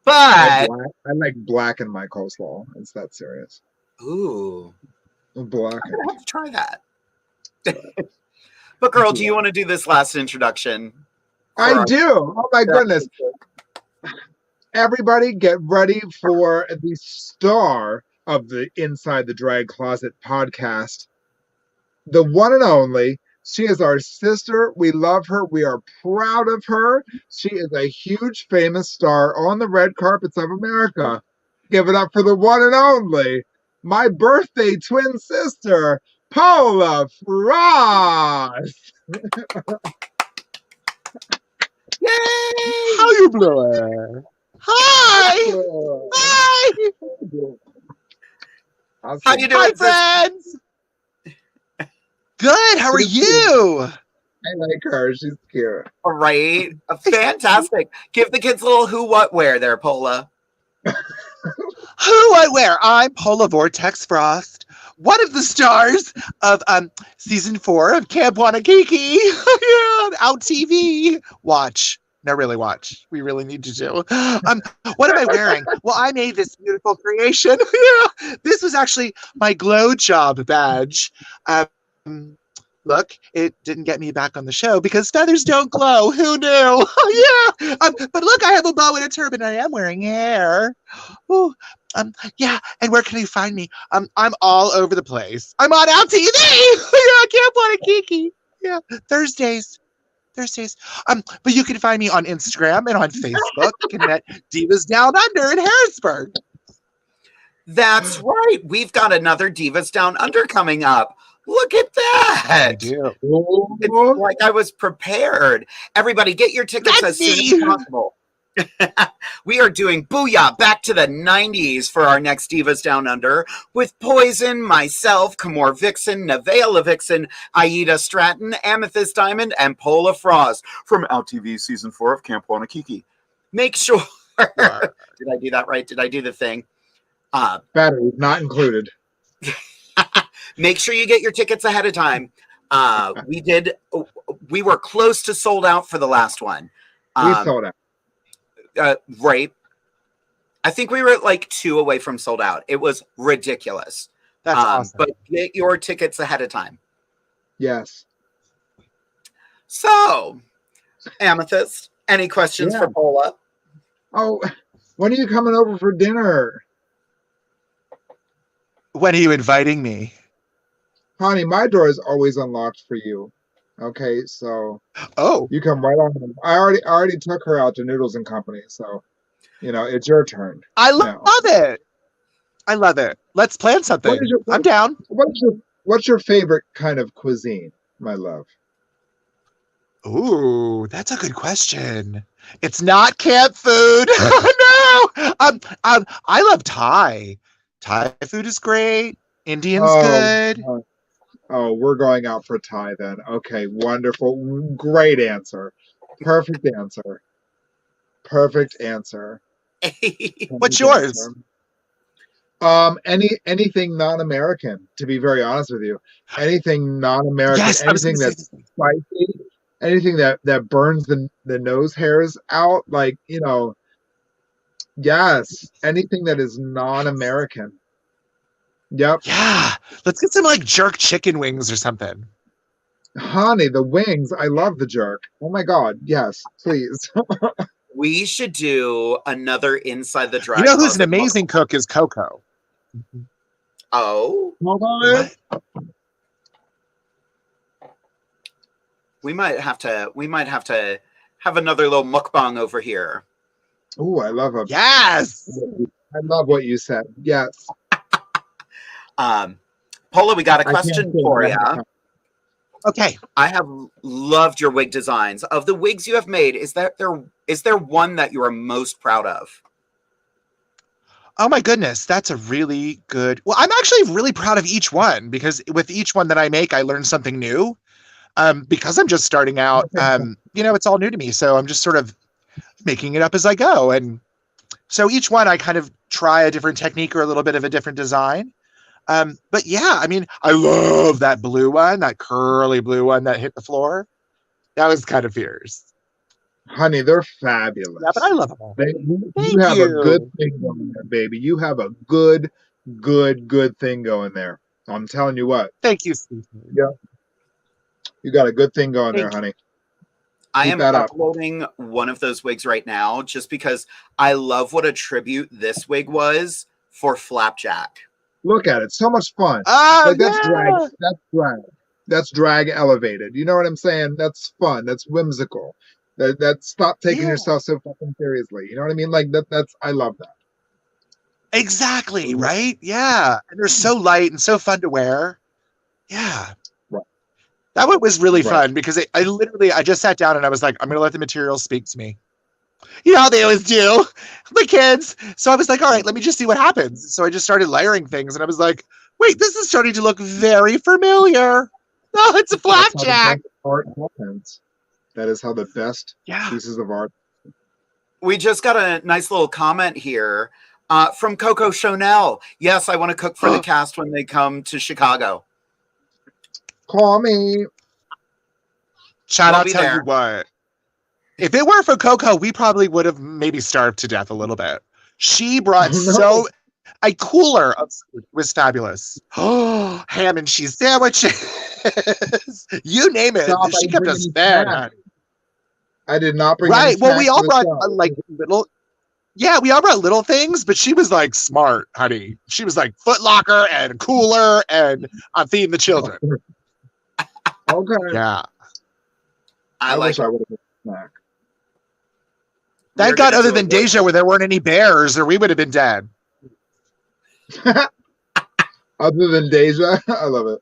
But I like black in my coleslaw. It's that serious. Ooh. Black. I'm gonna have to try that. But girl, do you want to do this last introduction? I do. Oh my goodness. Everybody get ready for the star of the Inside the Drag Closet podcast. The one and only. She is our sister. We love her. We are proud of her. She is a huge famous star on the red carpets of America. Give it up for the one and only, my birthday twin sister, Pola Frost. Yay! How you doing? Hi! Hi! How you doing, Hi, friends! Good, how are you? I like her. She's cute. All right. Fantastic. Give the kids a little who, what, where there, Pola. Who, what, where? I'm Pola Vortex Frost, one of the stars of season 4 of Camp Wannakiki. Yeah, Out TV. Watch. No, really watch. We really need to do. What am I wearing? Well, I made this beautiful creation. Yeah, this was actually my glow job badge. Look, it didn't get me back on the show because feathers don't glow. Who knew? Yeah. But look, I have a bow and a turban. I am wearing hair. Ooh, yeah. And where can you find me? I'm all over the place. I'm on Out TV. Yeah, Camp Wannakiki. Yeah, Thursdays. But you can find me on Instagram and on Facebook and at Divas Down Under in Harrisburg. That's right. We've got another Divas Down Under coming up. Look at that. I do. It's like I was prepared. Everybody, get your tickets That's as soon as possible. We are doing Booyah back to the 90s for our next Divas Down Under with Poison, myself, Kamor Vixen, Nevaeh Vixen, Aida Stratton, Amethyst Diamond, and Pola Frost from Out TV Season 4 of Camp Wannakiki. Make sure. Did I do that right? Did I do the thing? Batteries not included. Make sure you get your tickets ahead of time. We were close to sold out for the last one. We sold out. Right. I think we were at like 2 away from sold out. It was ridiculous. That's awesome. But get your tickets ahead of time. Yes. So, Amethyst, any questions for Pola? Oh, when are you coming over for dinner? When are you inviting me? Honey, my door is always unlocked for you. Okay, so you come right on in. I already took her out to Noodles and Company, so it's your turn. I love it. I love it. Let's plan something. I'm down. What's your favorite kind of cuisine, my love? Ooh, that's a good question. It's not camp food. No. I love Thai. Thai food is great. Indian's good. Oh, we're going out for Thai then. Okay, wonderful. Great answer. Perfect answer. What's yours? Anything non-American, to be very honest with you. Anything non-American, yes, anything that's spicy, anything that burns the nose hairs out, yes, anything that is non-American. Yep. Yeah. Let's get some jerk chicken wings or something. Honey, the wings. I love the jerk. Oh my God. Yes, please. We should do another Inside the Drag. You know who's an amazing cook is Coco. Oh. What? We might have to have another little mukbang over here. Oh, I love a Yes. I love what you said. Yes. Pola, we got a question for you. Okay. I have loved your wig designs. Of the wigs you have made, is there one that you are most proud of? Oh my goodness, that's a really good. Well, I'm actually really proud of each one because with each one that I make, I learn something new. Because I'm just starting out, it's all new to me. So I'm just sort of making it up as I go. And so each one I kind of try a different technique or a little bit of a different design. But yeah, I mean, I love that blue one, that curly blue one that hit the floor. That was kind of fierce. Honey, they're fabulous. Yeah, but I love them all. You have a good thing going there, baby. You have a good thing going there. I'm telling you what. Thank you, Steve. Yeah. You got a good thing going there, honey. I am uploading one of those wigs right now just because I love what a tribute this wig was for Flapjack. Look at it. So much fun. Oh, that's drag. That's drag. That's drag elevated. You know what I'm saying? That's fun. That's whimsical. That stop taking yourself so fucking seriously. You know what I mean? Like that's I love that. Exactly, right? Yeah. And they're so light and so fun to wear. Yeah. Right. That one was really fun because I just sat down and I was like, I'm going to let the material speak to me. You know how they always do, the kids. So I was like, all right, let me just see what happens. So I just started layering things and I was like, wait, this is starting to look very familiar. Oh, it's a flapjack. Art happens. That is how the best pieces of art. We just got a nice little comment here from COCO SHO-NELL. Yes, I want to cook for the cast when they come to Chicago. Call me. Chad, I'll tell you what. If it weren't for Coco, we probably would have maybe starved to death a little bit. She brought a cooler of food was fabulous. Oh, ham and cheese sandwiches. You name it. She kept us fed, honey. I did not bring any well, we all brought like little. Yeah, we all brought little things, but she was like smart, honey. She was like Foot Locker and cooler, and I'm feeding the children. Okay. Yeah. I wish I would have been a snack. Thank God, other than Deja, where there weren't any bears, or we would have been dead. Other than Deja, I love it.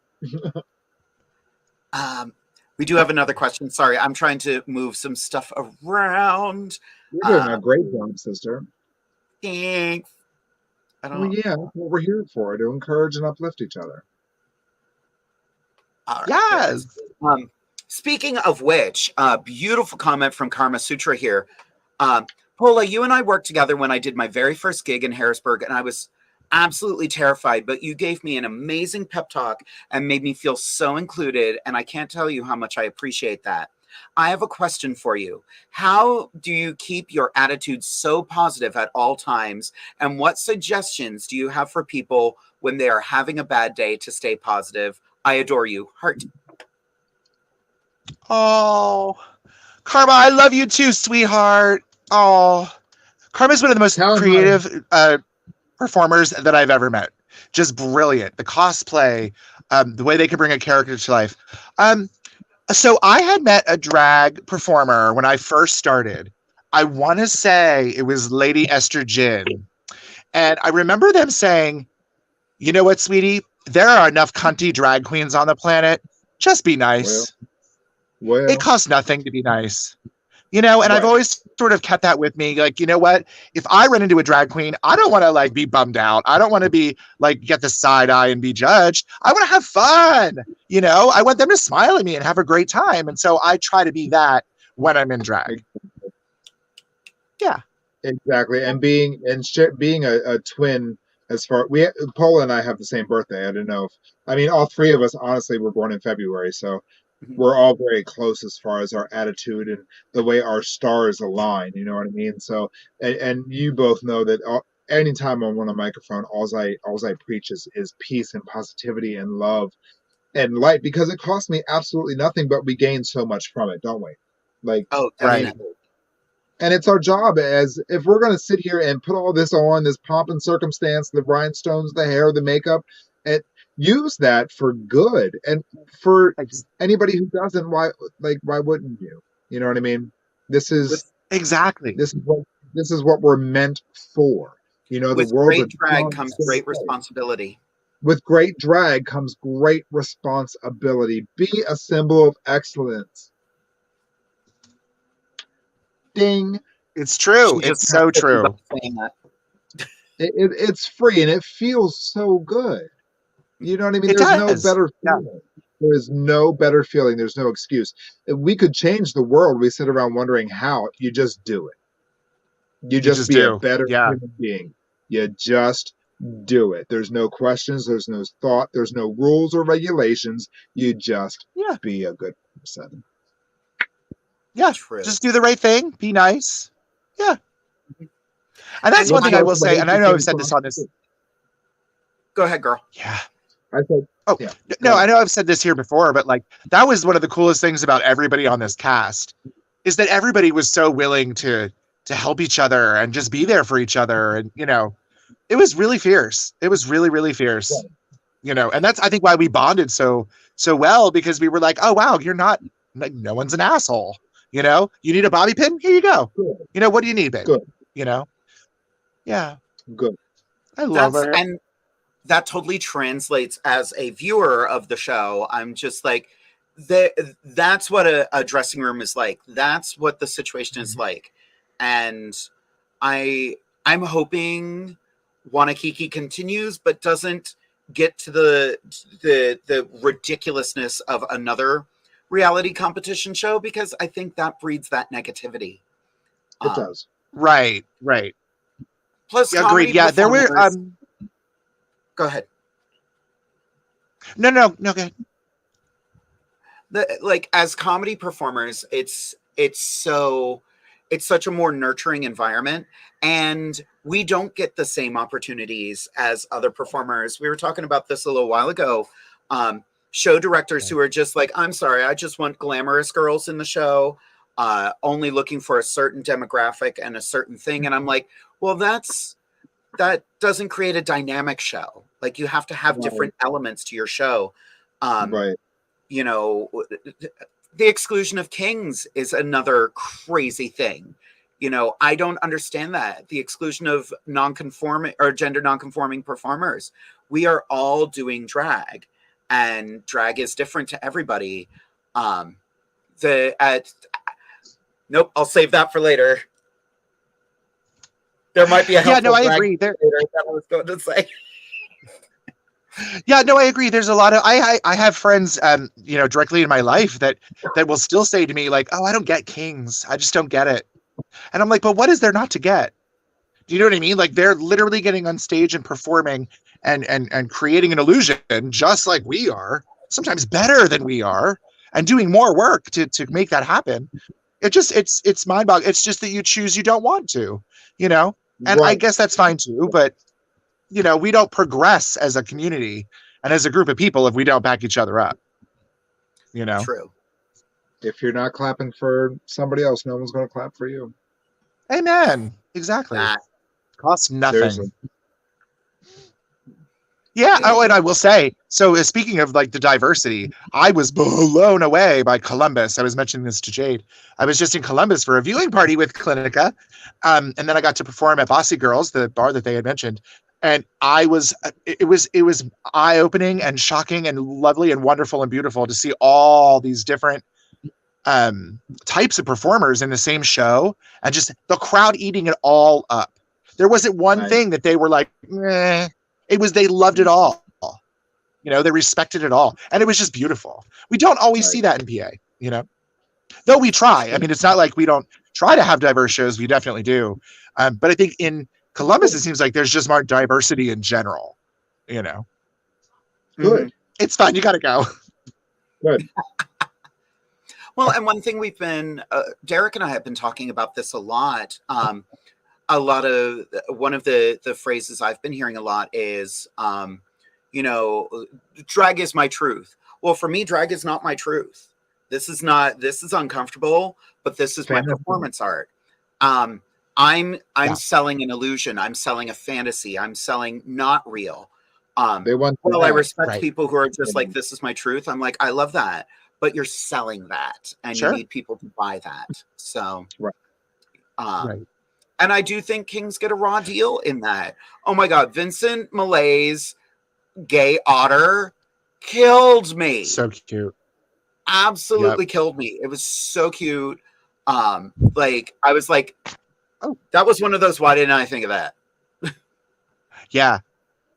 We do have another question. Sorry, I'm trying to move some stuff around. You're doing a great job, sister. Thanks. Well, yeah, that's what we're here for, to encourage and uplift each other. All right, yes. Speaking of which, beautiful comment from Karma Sutra here. Pola, you and I worked together when I did my very first gig in Harrisburg, and I was absolutely terrified, but you gave me an amazing pep talk and made me feel so included, and I can't tell you how much I appreciate that. I have a question for you. How do you keep your attitude so positive at all times, and what suggestions do you have for people when they are having a bad day to stay positive? I adore you. Heart. Oh, Karma, I love you too, sweetheart. Oh, Karma's one of the most creative performers that I've ever met. Just brilliant. The cosplay, the way they can bring a character to life. So I had met a drag performer when I first started. I want to say it was Lady Esther Jin. And I remember them saying, you know what, sweetie? There are enough cunty drag queens on the planet. Just be nice. Well. It costs nothing to be nice. You know, and I've always sort of kept that with me. Like, you know what? If I run into a drag queen, I don't want to like be bummed out. I don't want to be like, get the side eye and be judged. I want to have fun. You know, I want them to smile at me and have a great time. And so I try to be that when I'm in drag. Yeah. Exactly. And being a twin, as far Pola and I have the same birthday. I don't know if all three of us honestly were born in February, so we're all very close as far as our attitude and the way our stars align. You know what I mean? So, and you both know that anytime I'm on a microphone, all I preach is peace and positivity and love and light, because it costs me absolutely nothing, but we gain so much from it, don't we? Like, right. And it's our job, as if we're going to sit here and put all this on, this pomp and circumstance, the rhinestones, the hair, the makeup, use that for good. And for anybody who doesn't, why wouldn't you? You know what I mean? This is exactly. This is what we're meant for. You know, the With world's great a drag comes great responsibility. With great drag comes great responsibility. Be a symbol of excellence. Ding. It's true. It's so true. It's free and it feels so good. You know what I mean? There's no better feeling. There is no better feeling. There's no excuse. If we could change the world, we sit around wondering how. You just do it. You just be a better human being. You just do it. There's no questions. There's no thought. There's no rules or regulations. You just be a good person. Yeah, true. Just do the right thing. Be nice. Yeah. And that's one thing I will say, and I know I've said this on this. Go ahead, girl. Yeah. I said, no, I know I've said this here before, but like that was one of the coolest things about everybody on this cast is that everybody was so willing to help each other and just be there for each other. And, you know, it was really fierce. It was really, really fierce, you know, and that's, I think, why we bonded so well, because we were like, oh, wow, you're not, like, no one's an asshole. You know, you need a bobby pin? Here you go. Good. You know, what do you need, babe? Good. You know? Yeah. Good. I love it. And that totally translates as a viewer of the show. I'm just like, that's what a dressing room is like. That's what the situation is like. And I'm hoping Wannakiki continues, but doesn't get to the ridiculousness of another reality competition show, because I think that breeds that negativity. It does. Right. Plus, agreed. Yeah, there were. Go ahead. No, go ahead. Like, as comedy performers, it's such a more nurturing environment, and we don't get the same opportunities as other performers. We were talking about this a little while ago. Show directors who are just like, I'm sorry, I just want glamorous girls in the show, only looking for a certain demographic and a certain thing. And I'm like, well, that doesn't create a dynamic show. Like, you have to have different elements to your show. You know, the exclusion of kings is another crazy thing. You know, I don't understand that. The exclusion of non-conforming or gender non-conforming performers. We are all doing drag, and drag is different to everybody. Nope, I'll save that for later. There might be a helpful I agree. That I was going to say. Yeah, no, I agree. There's a lot of I have friends, you know, directly in my life that will still say to me like, "Oh, I don't get kings. I just don't get it." And I'm like, "But what is there not to get?" Do you know what I mean? Like, they're literally getting on stage and performing and creating an illusion just like we are, sometimes better than we are, and doing more work to make that happen. It's mind-boggling. It's just that you choose you don't want to, you know? And I guess that's fine too, but you know, we don't progress as a community and as a group of people if we don't back each other up. You know? True. If you're not clapping for somebody else, no one's going to clap for you. Amen. Exactly. Costs nothing. Seriously. Yeah. Oh, and I will say, so speaking of like the diversity, I was blown away by Columbus. I was mentioning this to Jade. I was just in Columbus for a viewing party with Clinica. And then I got to perform at Bossy Girls, the bar that they had mentioned. And it was eye-opening and shocking and lovely and wonderful and beautiful to see all these different types of performers in the same show, and just the crowd eating it all up. There wasn't one thing that they were like, eh. They loved it all. You know, they respected it all. And it was just beautiful. We don't always see that in PA, you know, though we try. I mean, it's not like we don't try to have diverse shows. We definitely do. But I think in Columbus, it seems like there's just more diversity in general, you know. Good. It's fun. You got to go. Good. Well, and one thing we've been, Derek and I have been talking about this a lot. One of the phrases I've been hearing a lot is, you know, drag is my truth. Well, for me, drag is not my truth. This is uncomfortable, but this is my performance art. I'm selling an illusion. I'm selling a fantasy. I'm selling not real. They want well, I that. respect Right. people who are just like, this is my truth. I'm like, I love that, but you're selling that, and Sure. you need people to buy that. So, Right. Right. And I do think Kings get a raw deal in that. Oh my God, Vincent Malay's gay otter killed me. So cute. Absolutely killed me. It was so cute. Like I was like, Oh. that was one of those. Why didn't I think of that? Yeah.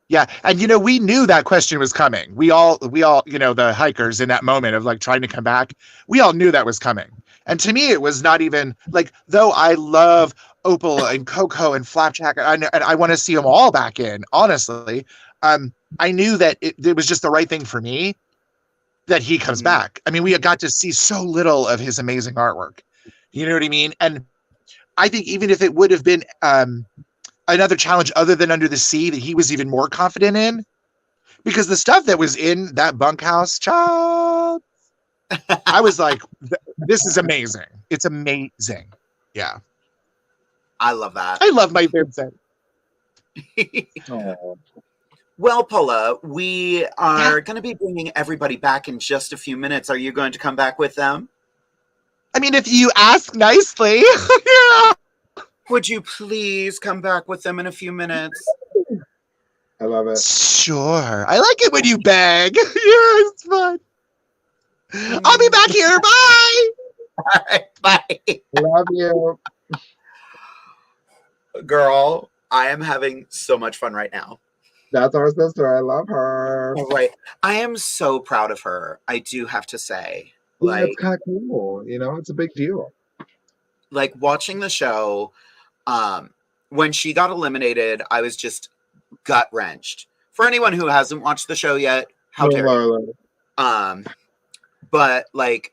Yeah. And we knew that question was coming. We all, the hikers in that moment of like trying to come back, we all knew that was coming. And to me, it was not even like, though I love Opal and Coco and Flapjack, and I want to see them all back in, honestly. I knew that it was just the right thing for me that he comes back. I mean, we got to see so little of his amazing artwork. You know what I mean? And I think even if it would have been another challenge other than Under the Sea that he was even more confident in, because the stuff that was in that bunkhouse, child, I was like, this is amazing. It's amazing. Yeah. I love that. I love my Vincent. Oh. Well, Pola, we are going to be bringing everybody back in just a few minutes. Are you going to come back with them? I mean, if you ask nicely. Yeah. Would you please come back with them in a few minutes? I love it. Sure. I like it when you beg. Yeah, it's fun. I'll be back here. Bye. All right, bye. Love you. Girl, I am having so much fun right now. That's our sister. I love her. All right. I am so proud of her. I do have to say. Yeah, Like, it's kind of cool. It's a big deal. like watching the show, when she got eliminated, I was just gut wrenched. For anyone who hasn't watched the show yet, how dare you? But like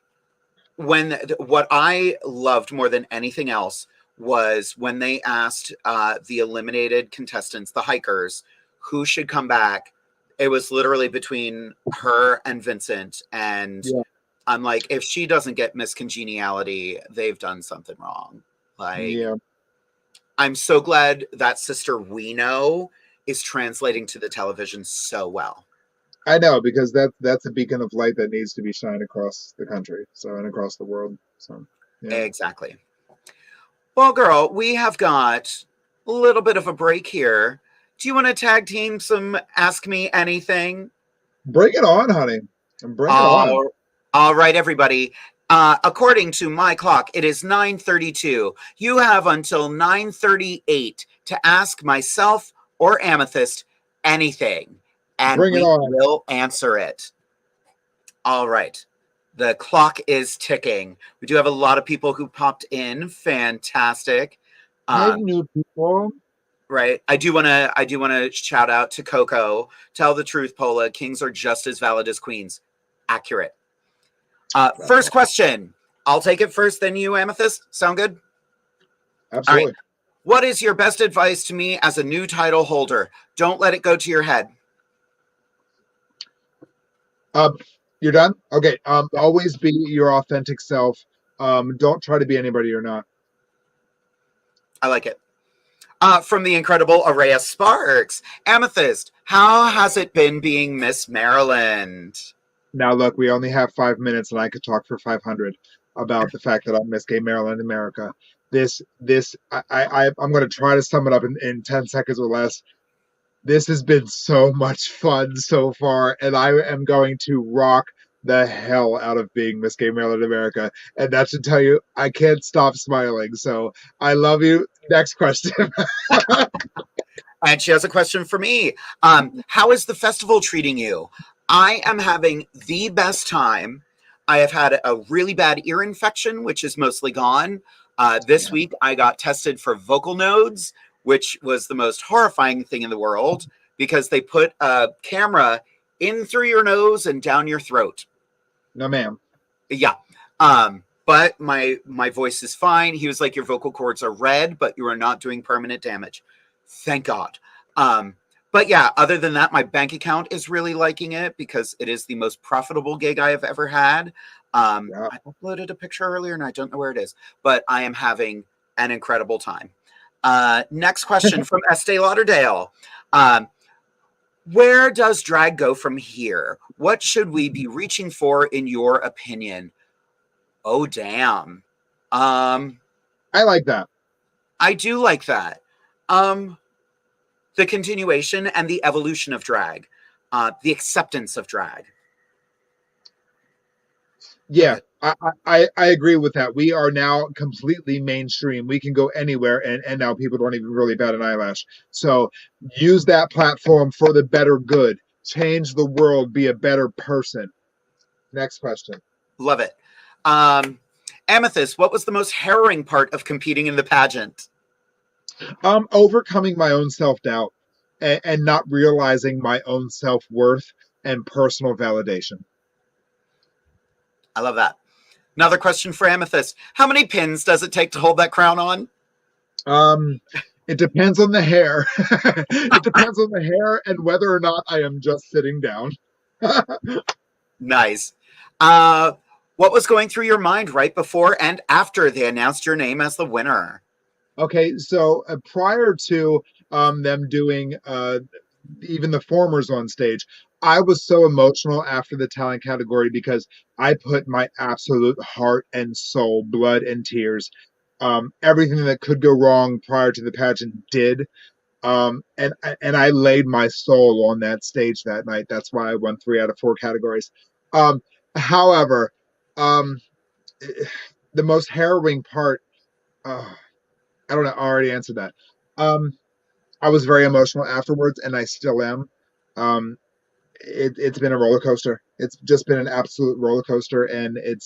what I loved more than anything else was when they asked the eliminated contestants, the hikers, who should come back. It was literally between her and Vincent, and I'm like, if she doesn't get Miss Congeniality, they've done something wrong. Like, I'm so glad that Sister We Know is translating to the television so well. I know, because that's a beacon of light that needs to be shined across the country, and across the world. So Exactly. Well, girl, we have got a little bit of a break here. Do you want to tag team some Ask Me Anything? Bring it on, honey. Bring it on. All right, everybody. According to my clock, it is 9:32. You have until 9:38 to ask myself or Amethyst anything, and Bring it we on. will answer it. All right. The clock is ticking. We do have a lot of people who popped in. Fantastic. Hey, new people. Right. I do want to shout out to Coco. Tell the truth, Pola. Kings are just as valid as queens. Accurate. First question. I'll take it first, then you, Amethyst. Sound good? Absolutely. All right. What is your best advice to me as a new title holder? Don't let it go to your head. You're done? Okay. Always be your authentic self. Don't try to be anybody you're not. I like it. From the incredible Araya Sparks. Amethyst, how has it been being Miss Maryland? Now, look, we only have 5 minutes, and I could talk for 500 about the fact that I'm Miss Gay Maryland, America. I'm going to try to sum it up in 10 seconds or less. This has been so much fun so far, and I am going to rock the hell out of being Miss Gay Maryland, America. And that should tell you I can't stop smiling. So I love you. Next question. And she has a question for me. How is the festival treating you? I am having the best time. I have had a really bad ear infection, which is mostly gone. This week, I got tested for vocal nodes, which was the most horrifying thing in the world because they put a camera in through your nose and down your throat. No, ma'am. Yeah. But my voice is fine. He was like, your vocal cords are red, but you are not doing permanent damage. Thank God. But yeah, other than that, my bank account is really liking it because it is the most profitable gig I have ever had. I uploaded a picture earlier and I don't know where it is, but I am having an incredible time. Next question from Estee Lauderdale. Where does drag go from here? What should we be reaching for, in your opinion? Oh, damn. I like that. I do like that. The continuation and the evolution of drag, the acceptance of drag. Yeah, I agree with that. We are now completely mainstream. We can go anywhere, and now people don't even really bat an eyelash. So use that platform for the better good. Change the world. Be a better person. Next question. Love it. Amethyst, what was the most harrowing part of competing in the pageant? Overcoming my own self-doubt and not realizing my own self-worth and personal validation. I love that. Another question for Amethyst. How many pins does it take to hold that crown on? It depends on the hair. It depends on the hair and whether or not I am just sitting down. Nice. What was going through your mind right before and after they announced your name as the winner? Okay, so prior to them doing even the formers on stage, I was so emotional after the talent category because I put my absolute heart and soul, blood and tears. Everything that could go wrong prior to the pageant did. And I laid my soul on that stage that night. That's why I won 3 out of 4 categories. However, the most harrowing part, I don't know, I already answered that. I was very emotional afterwards, and I still am. It's been a roller coaster. It's just been an absolute roller coaster, and it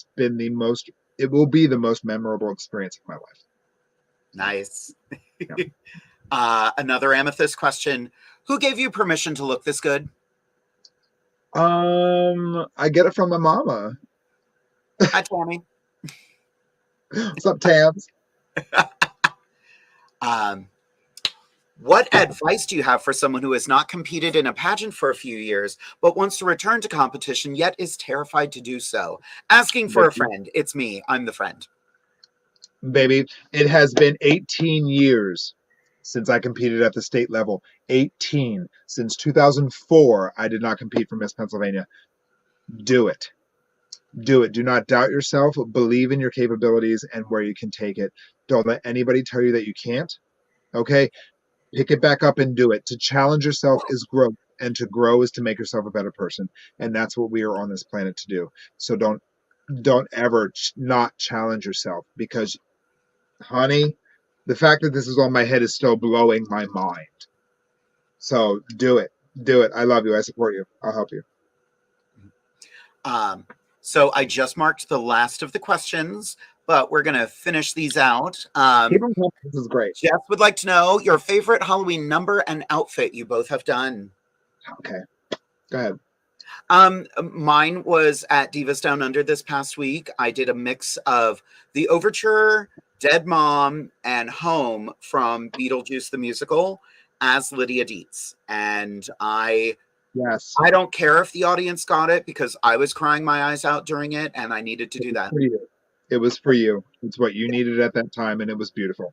will be the most memorable experience of my life. Nice. Yeah. Another Amethyst question. Who gave you permission to look this good? I get it from my mama. Hi, Tammy. What's up, Tams? What advice do you have for someone who has not competed in a pageant for a few years, but wants to return to competition, yet is terrified to do so? Asking for a friend. It's me. I'm the friend. Baby, it has been 18 years since I competed at the state level. 18. Since 2004, I did not compete for Miss Pennsylvania. Do it. Do it. Do not doubt yourself. Believe in your capabilities and where you can take it. Don't let anybody tell you that you can't. Okay? Pick it back up and do it. To challenge yourself is growth, and to grow is to make yourself a better person. And that's what we are on this planet to do. So don't ever not challenge yourself, because, honey, the fact that this is on my head is still blowing my mind. So do it. Do it. I love you. I support you. I'll help you. So I just marked the last of the questions, but we're going to finish these out. Keep them coming. This is great. Jeff would like to know your favorite Halloween number and outfit you both have done. Okay. Go ahead. Mine was at Divas Down Under this past week. I did a mix of the Overture, Dead Mom, and Home from Beetlejuice the Musical as Lydia Dietz. And I don't care if the audience got it, because I was crying my eyes out during it, and I needed to do that. It was for you. It's what you needed at that time, and it was beautiful.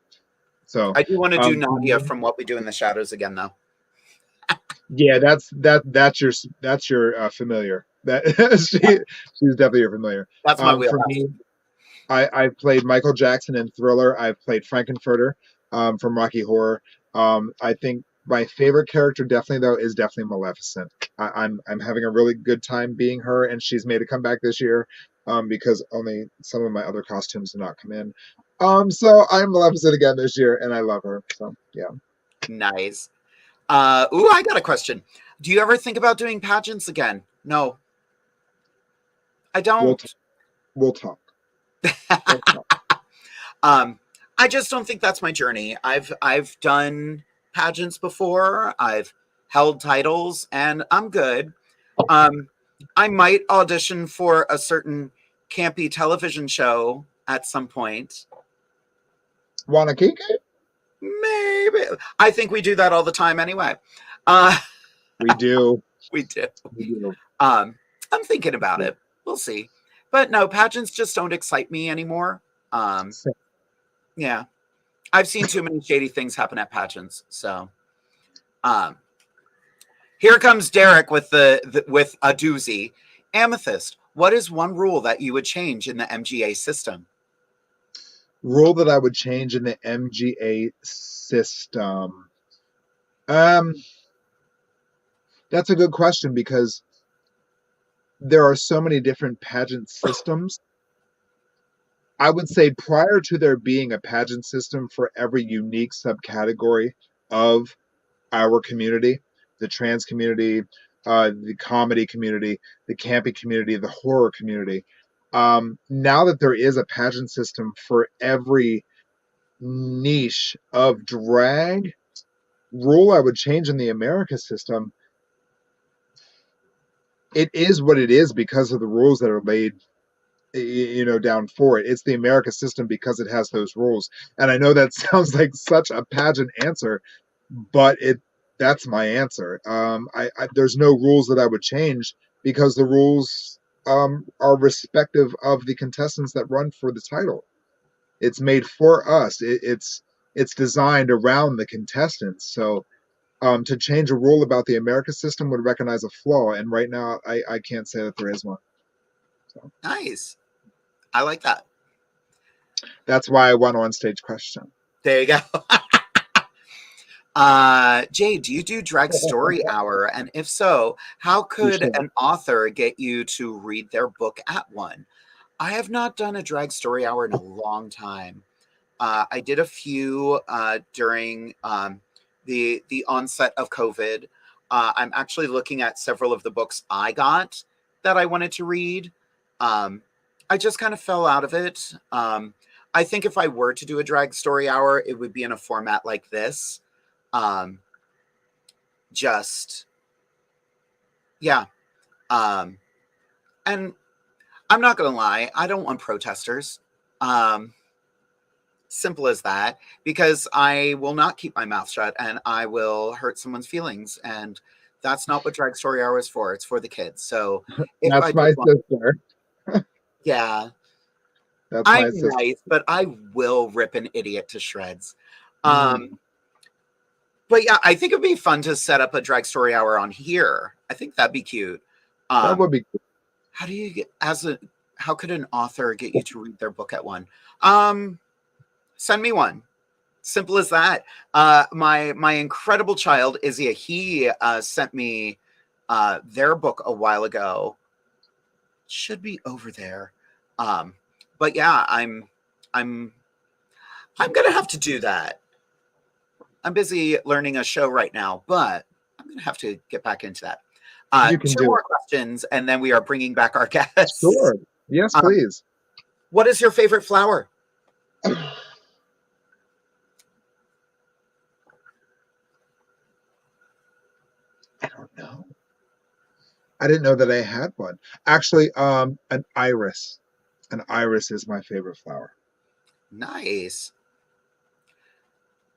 So I do want to do Nadia from What We Do in the Shadows again, though. Yeah, that's your familiar. That she's definitely your familiar. That's my wheelhouse. For me, I've played Michael Jackson in Thriller. I've played Frankenfurter from Rocky Horror. I think my favorite character is definitely Maleficent. I'm having a really good time being her, and she's made a comeback this year because only some of my other costumes did not come in. So I'm Maleficent again this year, and I love her. So yeah. Nice. I got a question. Do you ever think about doing pageants again? No. I don't. We'll talk. I just don't think that's my journey. I've done pageants before. I've held titles, and I'm good. I might audition for a certain campy television show at some point. Wannakiki? Maybe. I think we do that all the time anyway. We do. We do. I'm thinking about it. We'll see. But no, pageants just don't excite me anymore. Yeah. I've seen too many shady things happen at pageants. So Here comes Derek with with a doozy. Amethyst, what is one rule that you would change in the MGA system? Rule that I would change in the MGA system. That's a good question because there are so many different pageant systems. I would say prior to there being a pageant system for every unique subcategory of our community, the trans community, the comedy community, the campy community, the horror community. Now that there is a pageant system for every niche of drag, rule I would change in the America system, it is what it is because of the rules that are laid down for it. It's the America system because it has those rules. And I know that sounds like such a pageant answer, but that's my answer. There's no rules that I would change because the rules are respective of the contestants that run for the title. It's made for us. It's designed around the contestants. So to change a rule about the America system would recognize a flaw. And right now, I can't say that there is one. So. Nice. I like that. That's why I won on stage question. There you go. Jade, do you do drag story hour? And if so, how could an author get you to read their book at one? I have not done a drag story hour in a long time. I did a few during the onset of COVID. I'm actually looking at several of the books I got that I wanted to read. I just kind of fell out of it. I think if I were to do a drag story hour, it would be in a format like this. Yeah. And I'm not going to lie. I don't want protesters. Simple as that, because I will not keep my mouth shut and I will hurt someone's feelings. And that's not what drag story hour is for. It's for the kids. So that's my sister. Yeah. That's I'm nice, but I will rip an idiot to shreds. But yeah, I think it'd be fun to set up a drag story hour on here. I think that'd be cute. That would be cool. How do you get how could an author get you to read their book at one? Send me one. Simple as that. My incredible child, Izzy, he sent me their book a while ago. Should be over there. But yeah, I'm gonna have to do that. I'm busy learning a show right now, but I'm gonna have to get back into that. Two more questions, and then we are bringing back our guests. Sure. Yes, please. What is your favorite flower? I don't know. I didn't know that I had one. Actually, an iris. An iris is my favorite flower. Nice.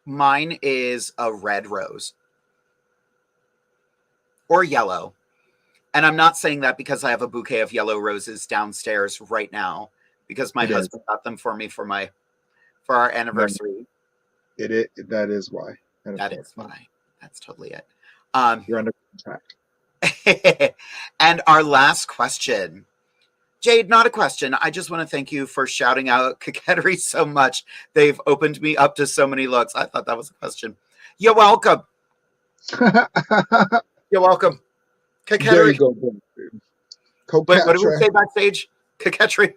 Mine is a red rose. Or yellow. And I'm not saying that because I have a bouquet of yellow roses downstairs right now, because my husband got them for me for our anniversary. That is why. That is why. That's totally it. You're under contract. And our last question. Jade, not a question. I just want to thank you for shouting out coquettery so much. They've opened me up to so many looks. I thought that was a question. You're welcome. You're welcome. Coquettery. There you go. Wait, what did we say backstage? Coquettery.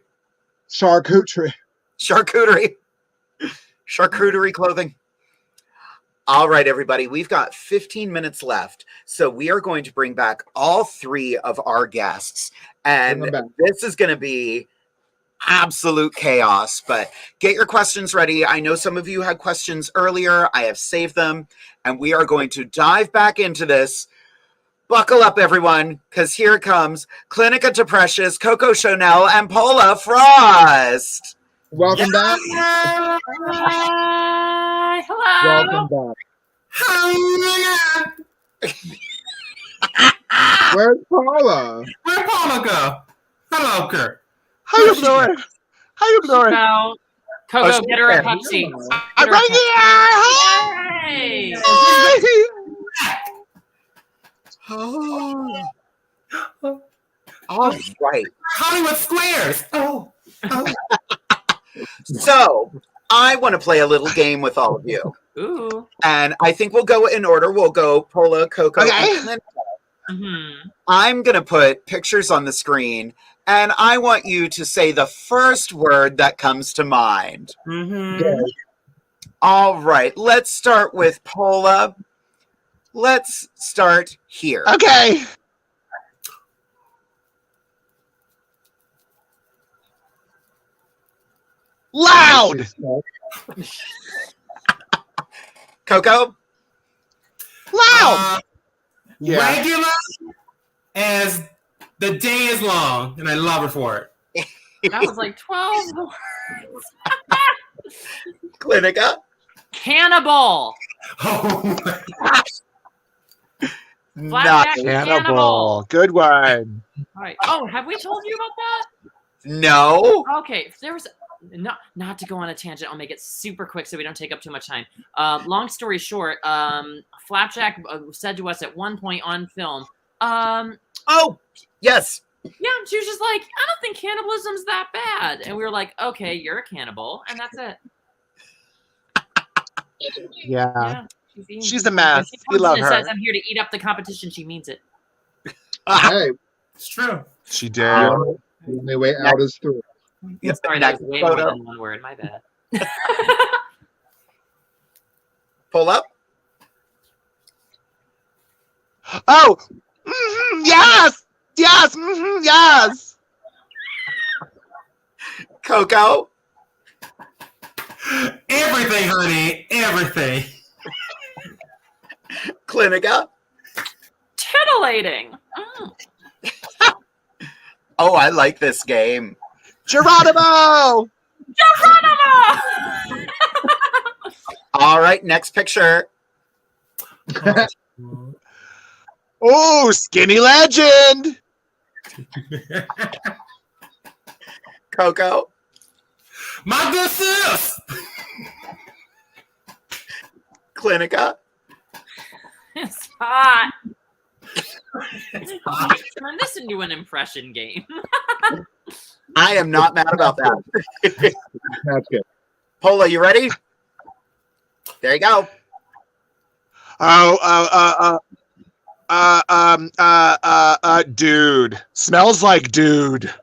Charcuterie. Charcuterie. Charcuterie clothing. All right, everybody. We've got 15 minutes left. So we are going to bring back all three of our guests. And this is going to be absolute chaos. But get your questions ready. I know some of you had questions earlier. I have saved them. And we are going to dive back into this. Buckle up, everyone, because here it comes. CLINICA DEPRECIOUS, COCO SHO-NELL, and POLA FROST. Welcome back. Hi. Hello. Welcome back. Where's Paula? Where'd Paula go? Hello, Kurt. How you doing? How you doing? No. Coco, get her a Pepsi. I'm right here. Hey. Oh. All right. Hollywood Squares. Oh. So I want to play a little game with all of you. Ooh. And I think we'll go in order. We'll go Pola, Coco, and CLINICA. Mm-hmm. I'm going to put pictures on the screen, and I want you to say the first word that comes to mind. Mm-hmm. All right. Let's start with Pola. Let's start here. Okay. Loud. Coco? Loud. Yeah. Regular as the day is long, and I love her for it. That was like 12 words. CLINICA? Cannibal. Oh, Not Flapjack Cannibal. Good one. All right. Oh, have we told you about that? No. Okay. There was not to go on a tangent. I'll make it super quick so we don't take up too much time. Long story short, Flapjack said to us at one point on film, Oh, yes. yeah, she was just like, I don't think cannibalism's that bad. And we were like, okay, you're a cannibal. And that's it. Yeah. Yeah. She's a mess. She We comes love in and her. says, I'm here to eat up the competition. She means it. Hey, it's true. She did. the only way out is through. Yes, Sorry, that was next way more photo. than one word. My bad. Pull up. Oh. Mhm, yes. Yes. Mhm, yes. Coco. Everything, honey. Everything. CLINICA. Titillating. Oh, I like this game. Geronimo. Geronimo! All right, next picture. Oh, skinny legend. Coco. My good sis. CLINICA. It's hot. Turn this into an impression game. I am not mad about that. That's good. Pola, you ready? There you go. Dude. Smells like dude.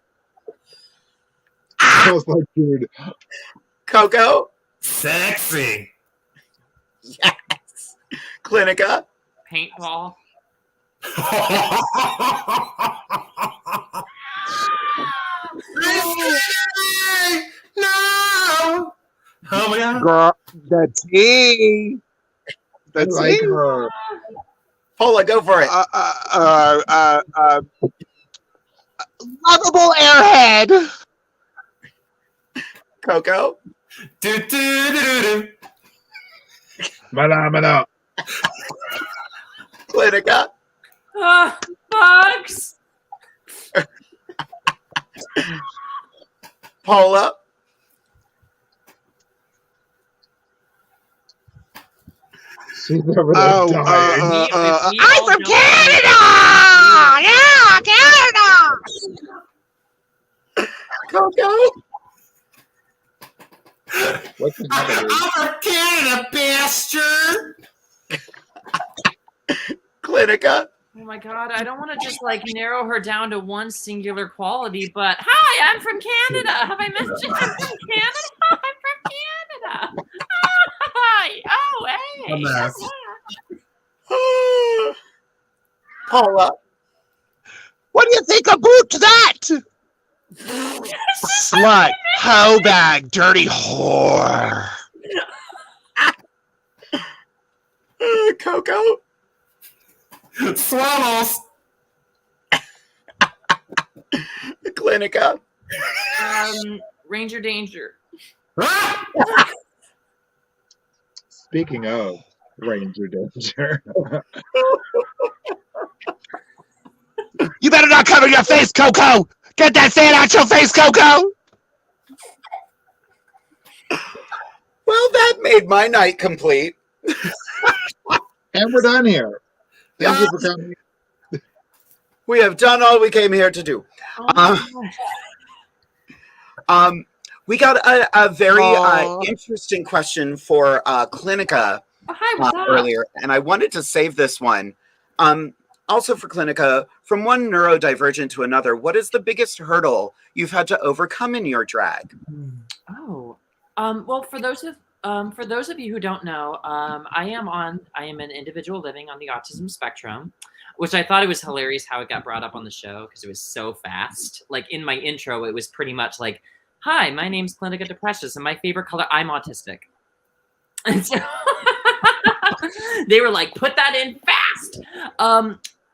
Smells like dude. Coco. Sexy. Yes. CLINICA. Paintball. No. Oh my god. Girl, the tea. I like her. Pola, go for it. Lovable airhead. Coco. Do do do do do. Mana. CLINICA. Bugs. Pola. She's over there dying. I'm from Canada. Yeah, Canada. Coco. What's another word? I'm a Canada bastard. CLINICA. Oh my god, I don't want to just like narrow her down to one singular quality, but hi, I'm from Canada. Have I mentioned I'm from Canada? I'm from Canada. Hi. Oh, hey. A mess. Pola. What do you think about that? Slut, hoe bag, dirty whore. Coco. Swallows. CLINICA. Ranger Danger. Ah! Speaking of Ranger Danger. You better not cover your face, Coco. Get that fan out your face, Coco. Well, that made my night complete. And we're done here. Thank you for coming. We have done all we came here to do. Oh my gosh. We got a very Aw. interesting question for Clinica Oh, hi, what's up? earlier, and I wanted to save this one. Also for Clinica, from one neurodivergent to another, what is the biggest hurdle you've had to overcome in your drag? Oh, well, for those of you who don't know, I am an individual living on the autism spectrum, which I thought it was hilarious how it got brought up on the show because it was so fast. Like in my intro, it was pretty much like, "Hi, my name's Clinica Deprecious, and my favorite color, I'm autistic." And so they were like, "Put that in fast."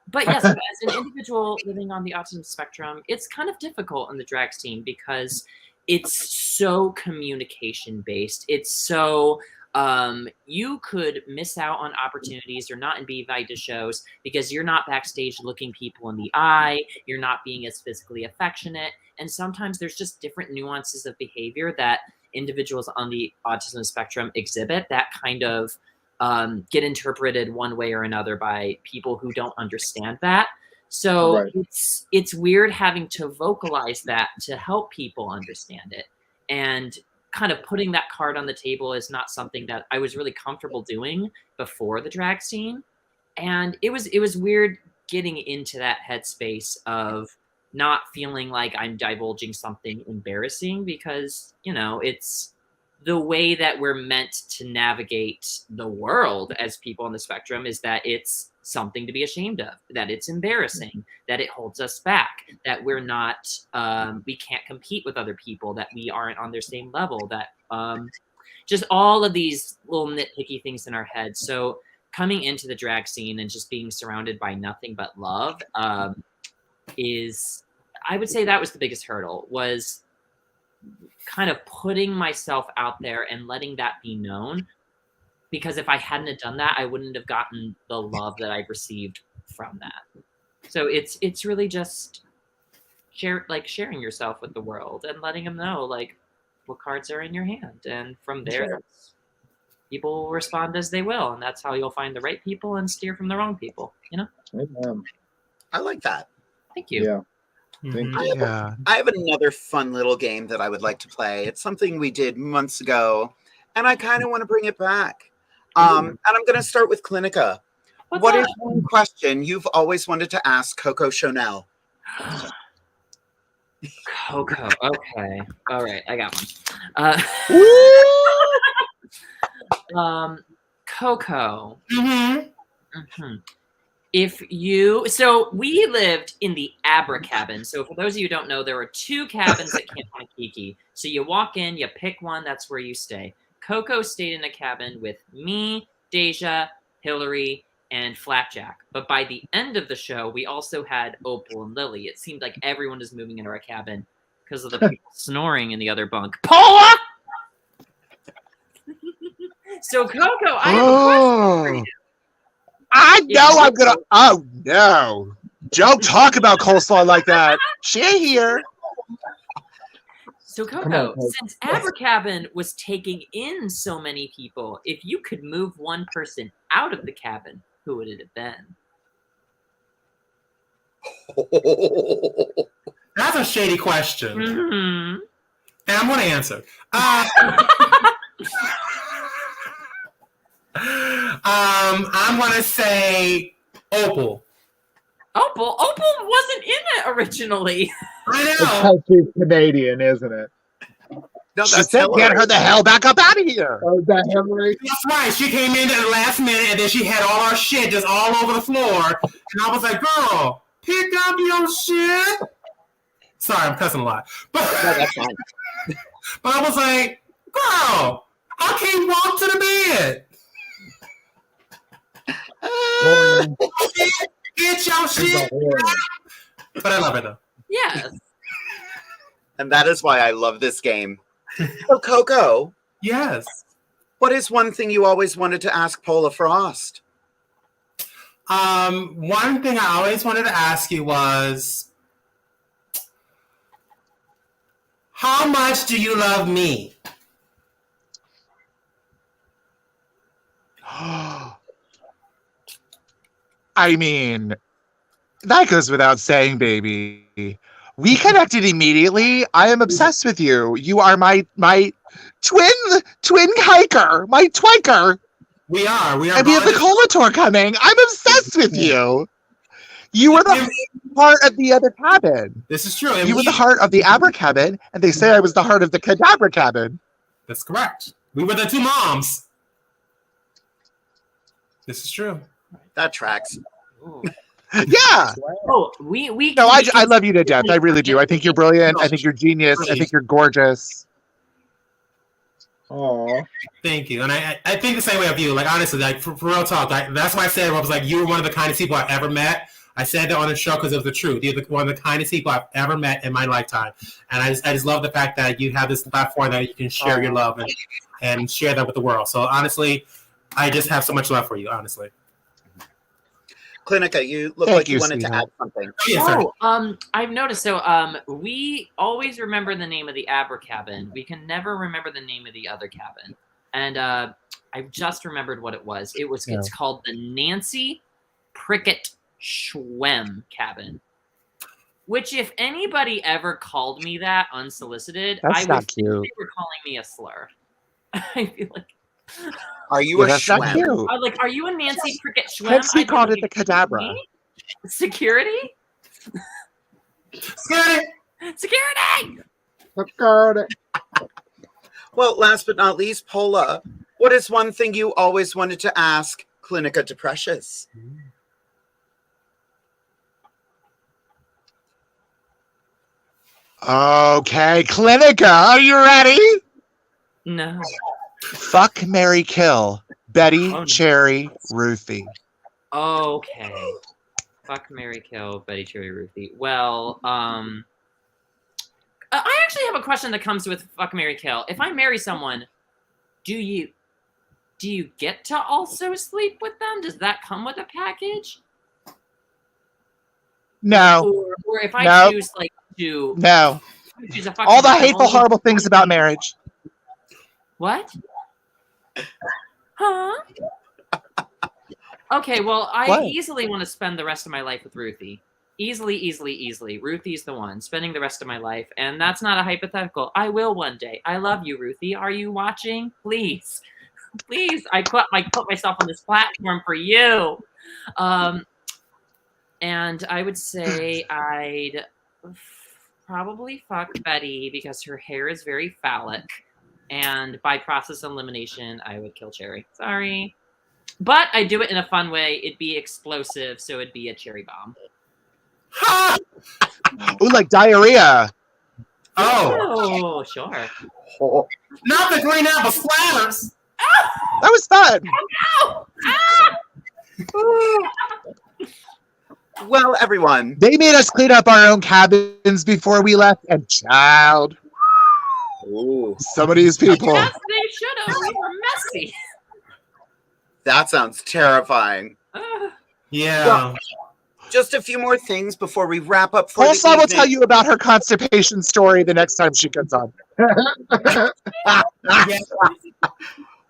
But yes, as an individual living on the autism spectrum, it's kind of difficult in the drag scene because it's so communication based. It's so you could miss out on opportunities or not be invited to shows because you're not backstage looking people in the eye. You're not being as physically affectionate. And sometimes there's just different nuances of behavior that individuals on the autism spectrum exhibit that kind of get interpreted one way or another by people who don't understand that. So Right. it's weird having to vocalize that to help people understand it. And kind of putting that card on the table is not something that I was really comfortable doing before the drag scene. And it was weird getting into that headspace of not feeling like I'm divulging something embarrassing because, you know, it's the way that we're meant to navigate the world as people on the spectrum is that it's something to be ashamed of, that it's embarrassing, that it holds us back, that we're not, we can't compete with other people, that we aren't on their same level, that just all of these little nitpicky things in our head. So coming into the drag scene and just being surrounded by nothing but love is, I would say that was the biggest hurdle, was kind of putting myself out there and letting that be known. Because if I hadn't have done that, I wouldn't have gotten the love that I've received from that. So it's really just sharing yourself with the world and letting them know like what cards are in your hand, and from there, people will respond as they will, and that's how you'll find the right people and steer from the wrong people. You know. Amen. I like that. Thank you. Yeah. Thank you. Yeah. I have another fun little game that I would like to play. It's something we did months ago, and I kind of want to bring it back. And I'm going to start with Clinica. What is one question you've always wanted to ask COCO SHO-NELL? Coco. Okay. All right. I got one. Coco. So we lived in the Abra cabin. So for those of you who don't know, there were 2 cabins at Camp Wannakiki. So you walk in, you pick one, that's where you stay. Coco stayed in a cabin with me, Deja, Hillary, and Flapjack. But by the end of the show, we also had Opal and Lily. It seemed like everyone was moving into our cabin because of the people snoring in the other bunk. Paula! So Coco, I have a question for you. I know I'm gonna. Oh no! Don't talk about coleslaw like that. She ain't here. So Coco, since Abercabin was taking in so many people, if you could move one person out of the cabin, who would it have been? That's a shady question. Mm-hmm. And I'm going to answer. I'm going to say Opal. Opal wasn't in it originally. I know. Because she's Canadian, isn't it? No, She that's said, Hillary. "Get her the hell back up out of here." Oh, is that Hillary? That's right. She came in at the last minute, and then she had all our shit just all over the floor. And I was like, girl, pick up your shit. Sorry, I'm cussing a lot. But, No, that's fine. but I was like, girl, I can't walk to the bed. Get your shit. But I love it, though. Yes. And that is why I love this game. So, Coco, Yes. what is one thing you always wanted to ask Pola Frost? One thing I always wanted to ask you was, how much do you love me? I mean, That goes without saying, baby. We connected immediately. I am obsessed with you. You are my twin hiker, my twiker. We are. And we have the Cola tour coming. I'm obsessed with you. You were the heart of the other cabin. This is true. You were the heart of the Abra cabin, and they say I was the heart of the Cadabra cabin. That's correct. We were the two moms. This is true. That tracks. Yeah. Oh, we. No, I love you to death. I really do. I think you're brilliant. I think you're genius. I think you're gorgeous. Aw. Thank you. And I think the same way of you. Like, honestly, like, for real talk, that's why I said, I was like, you were one of the kindest people I've ever met. I said that on the show because it was the truth. You're one of the kindest people I've ever met in my lifetime. And I just love the fact that you have this platform that you can share your love and share that with the world. So, honestly, I just have so much love for you, honestly. Clinica, you look like you wanted to add something. I've noticed. So, we always remember the name of the Abra cabin. We can never remember the name of the other cabin. And I just remembered what it was. It's called the Nancy Prickett Schwem cabin. Which, if anybody ever called me that unsolicited, I would think they were calling me a slur. I feel like. Are you a Schwem? Are you a Nancy Prickett Schwem? Pepsi called it the Cadabra. Security? Security! Well, last but not least, Pola, what is one thing you always wanted to ask Clinica Deprecious? Okay, Clinica, are you ready? No. Fuck, marry, kill. Betty, Cherry, Ruthie. Okay. Fuck, marry, kill. Betty, Cherry, Ruthie. Well, I actually have a question that comes with fuck, marry, kill. If I marry someone, do you get to also sleep with them? Does that come with a package? No. Or if I choose to choose a all the hateful, horrible things about marriage. What? Huh? Okay, well, I easily want to spend the rest of my life with Ruthie. Easily. Ruthie's the one. Spending the rest of my life. And that's not a hypothetical. I will one day. I love you, Ruthie. Are you watching? Please. Please. I put myself on this platform for you. And I would say I'd probably fuck Betty because her hair is very phallic. And by process of elimination, I would kill Cherry. Sorry. But I do it in a fun way. It'd be explosive, so it'd be a cherry bomb. Ooh, like diarrhea. Oh, sure. Oh. Not the green apple splatters. That was fun. Oh, no! Well, everyone. They made us clean up our own cabins before we left, and child. Ooh. Some of these people. Yes, they should have. We were messy. That sounds terrifying. Yeah. Well, just a few more things before we wrap up for COLESLAW will tell you about her constipation story the next time she comes on.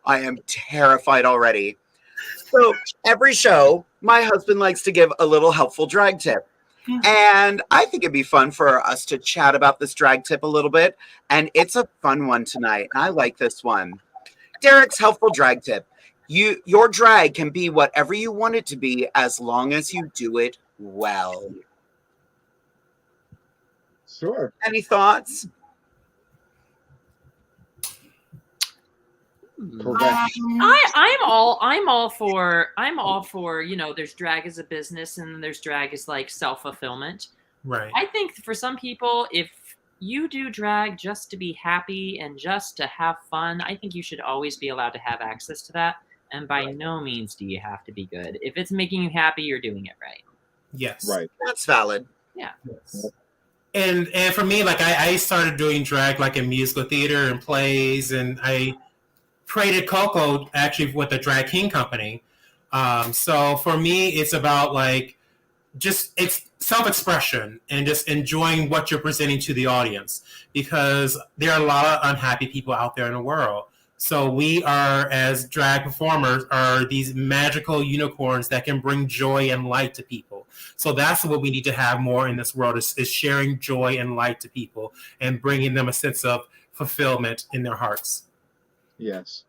I am terrified already. So every show, my husband likes to give a little helpful drag tip. And I think it'd be fun for us to chat about this drag tip a little bit. And it's a fun one tonight. I like this one. Derek's helpful drag tip. Your drag can be whatever you want it to be as long as you do it well. Sure. Any thoughts? Correct. I'm all for, there's drag as a business and there's drag as like self-fulfillment. Right. I think for some people, if you do drag just to be happy and just to have fun, I think you should always be allowed to have access to that. And by no means do you have to be good. If it's making you happy, you're doing it right. Yes. Right. That's valid. Yeah. Yes. And for me, like I started doing drag like in musical theater and plays, and I created COCO actually with the Drag King company. So for me, it's about like it's self-expression and just enjoying what you're presenting to the audience, because there are a lot of unhappy people out there in the world. So we are, as drag performers, are these magical unicorns that can bring joy and light to people. So that's what we need to have more in this world is sharing joy and light to people and bringing them a sense of fulfillment in their hearts. Yes.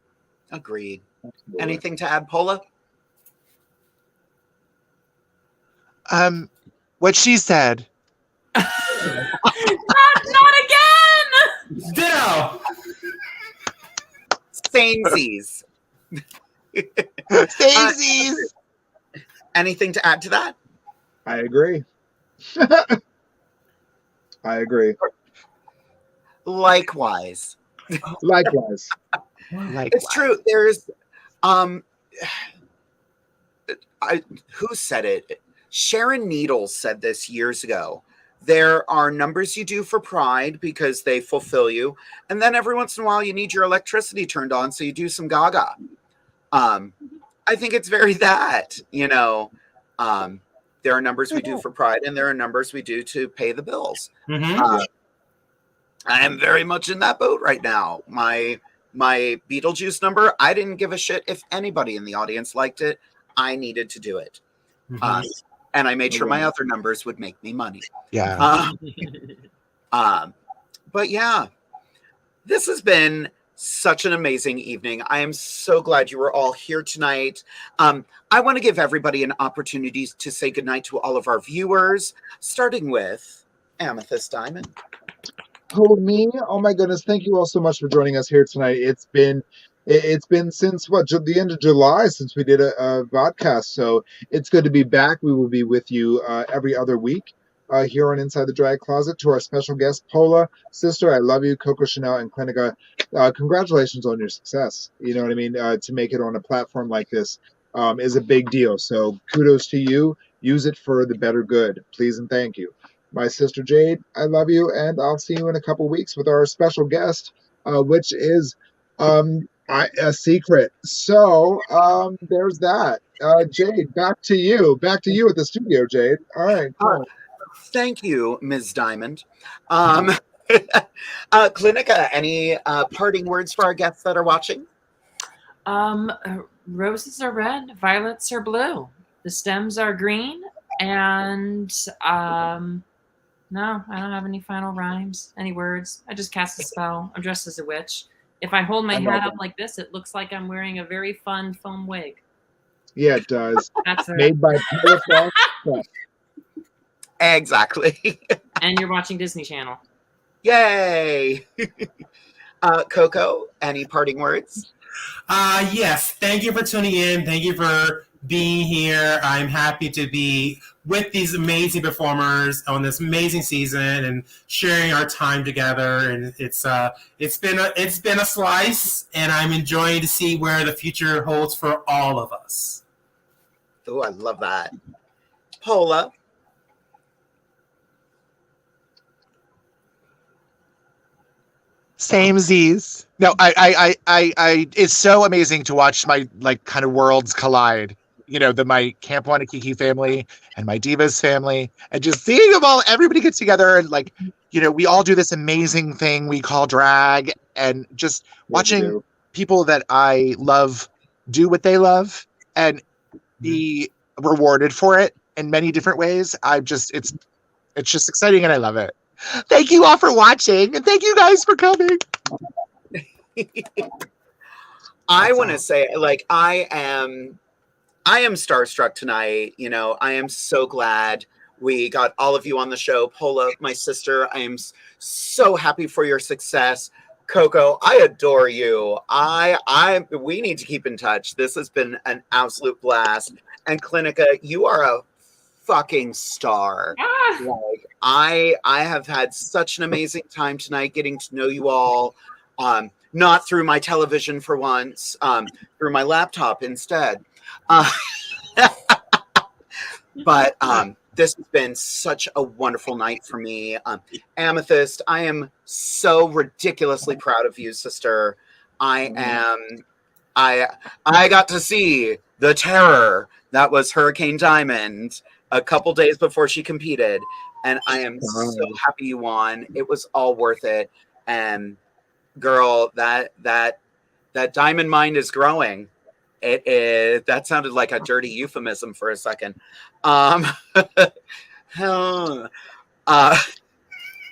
Agreed. Absolutely. Anything to add, Pola? What she said. Not again! Ditto! Samesies. Daisies. Anything to add to that? I agree. I agree. Likewise. Likewise. It's true. There's who said it? Sharon Needles said this years ago. There are numbers you do for pride because they fulfill you. And then every once in a while you need your electricity turned on, so you do some gaga. I think it's very that, you know. There are numbers we do for pride, and there are numbers we do to pay the bills. Mm-hmm. I am very much in that boat right now. My Beetlejuice number, I didn't give a shit if anybody in the audience liked it. I needed to do it. Mm-hmm. And I made sure my other numbers would make me money. Yeah. But yeah, this has been such an amazing evening. I am so glad you were all here tonight. I want to give everybody an opportunity to say goodnight to all of our viewers, starting with Amethyst Diamond. Oh, me? Oh my goodness! Thank you all so much for joining us here tonight. It's been since the end of July since we did a podcast, so it's good to be back. We will be with you every other week here on Inside the Drag Closet. To our special guest, Pola, sister, I love you, Coco Chanel and Clinica. Congratulations on your success. You know what I mean? To make it on a platform like this is a big deal. So kudos to you. Use it for the better good, please and thank you. My sister Jade, I love you, and I'll see you in a couple weeks with our special guest, which is a secret. So there's that. Jade, back to you at the studio, Jade. All right. Cool. Thank you, Ms. Diamond. Clinica, any parting words for our guests that are watching? Roses are red, violets are blue. The stems are green, and no, I don't have any final rhymes, any words. I just cast a spell. I'm dressed as a witch. If I hold my hat up like this, it looks like I'm wearing a very fun foam wig. Yeah, it does. That's Made by POLA FROST. Exactly. And you're watching Disney Channel. Yay! Coco, any parting words? Yes. Thank you for tuning in. Thank you for being here. I'm happy to be with these amazing performers on this amazing season and sharing our time together. And it's been a slice, and I'm enjoying to see where the future holds for all of us. Oh, I love that. Pola. Samesies. No, I it's so amazing to watch my kind of worlds collide. You know, my Camp Wannakiki family and my Divas family, and just seeing them all, everybody gets together and we all do this amazing thing we call drag, and just watching people that I love do what they love and be rewarded for it in many different ways. It's just exciting, and I love it. Thank you all for watching, and thank you guys for coming. I want to say, I am starstruck tonight. You know, I am so glad we got all of you on the show. Pola, my sister, I am so happy for your success. Coco, I adore you. We need to keep in touch. This has been an absolute blast. And Clinica, you are a fucking star. I have had such an amazing time tonight getting to know you all. Not through my television for once, through my laptop instead. But this has been such a wonderful night for me. Amethyst, I am so ridiculously proud of you, sister. I got to see the terror that was Hurricane Diamond a couple days before she competed, and I am so happy you won. It was all worth it. And girl, that diamond mind is growing. It is. That sounded like a dirty euphemism for a second. Uh,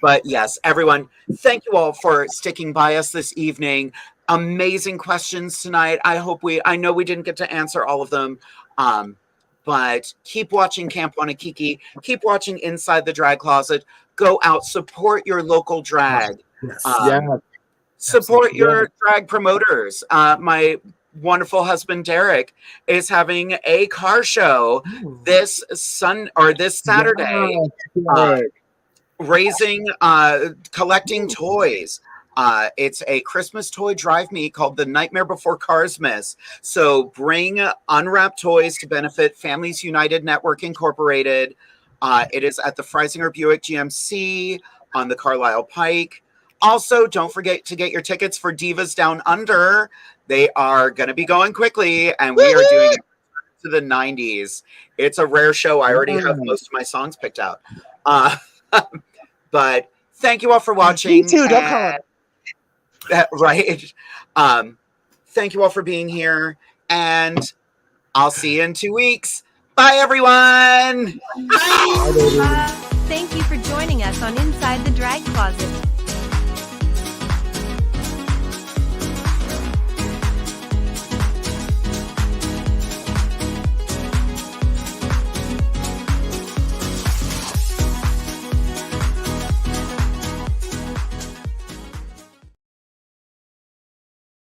but yes, everyone, thank you all for sticking by us this evening. Amazing questions tonight. I know we didn't get to answer all of them. But keep watching Camp Wannakiki. Keep watching Inside the Drag Closet. Go out, support your local drag. Yes. Support your drag promoters. My wonderful husband Derek is having a car show this Saturday, collecting toys. It's a Christmas toy drive meet called The Nightmare Before Cars Miss. So bring unwrapped toys to benefit Families United Network Incorporated. It is at the Freisinger Buick GMC on the Carlisle Pike. Also, don't forget to get your tickets for Divas Down Under. They are going to be going quickly, and we are doing it to the 90s. It's a rare show. I already have most of my songs picked out. But thank you all for watching. Me too, don't call it. Right. Thank you all for being here, and I'll see you in 2 weeks. Bye, everyone. Thank you for joining us on Inside the Drag Closet.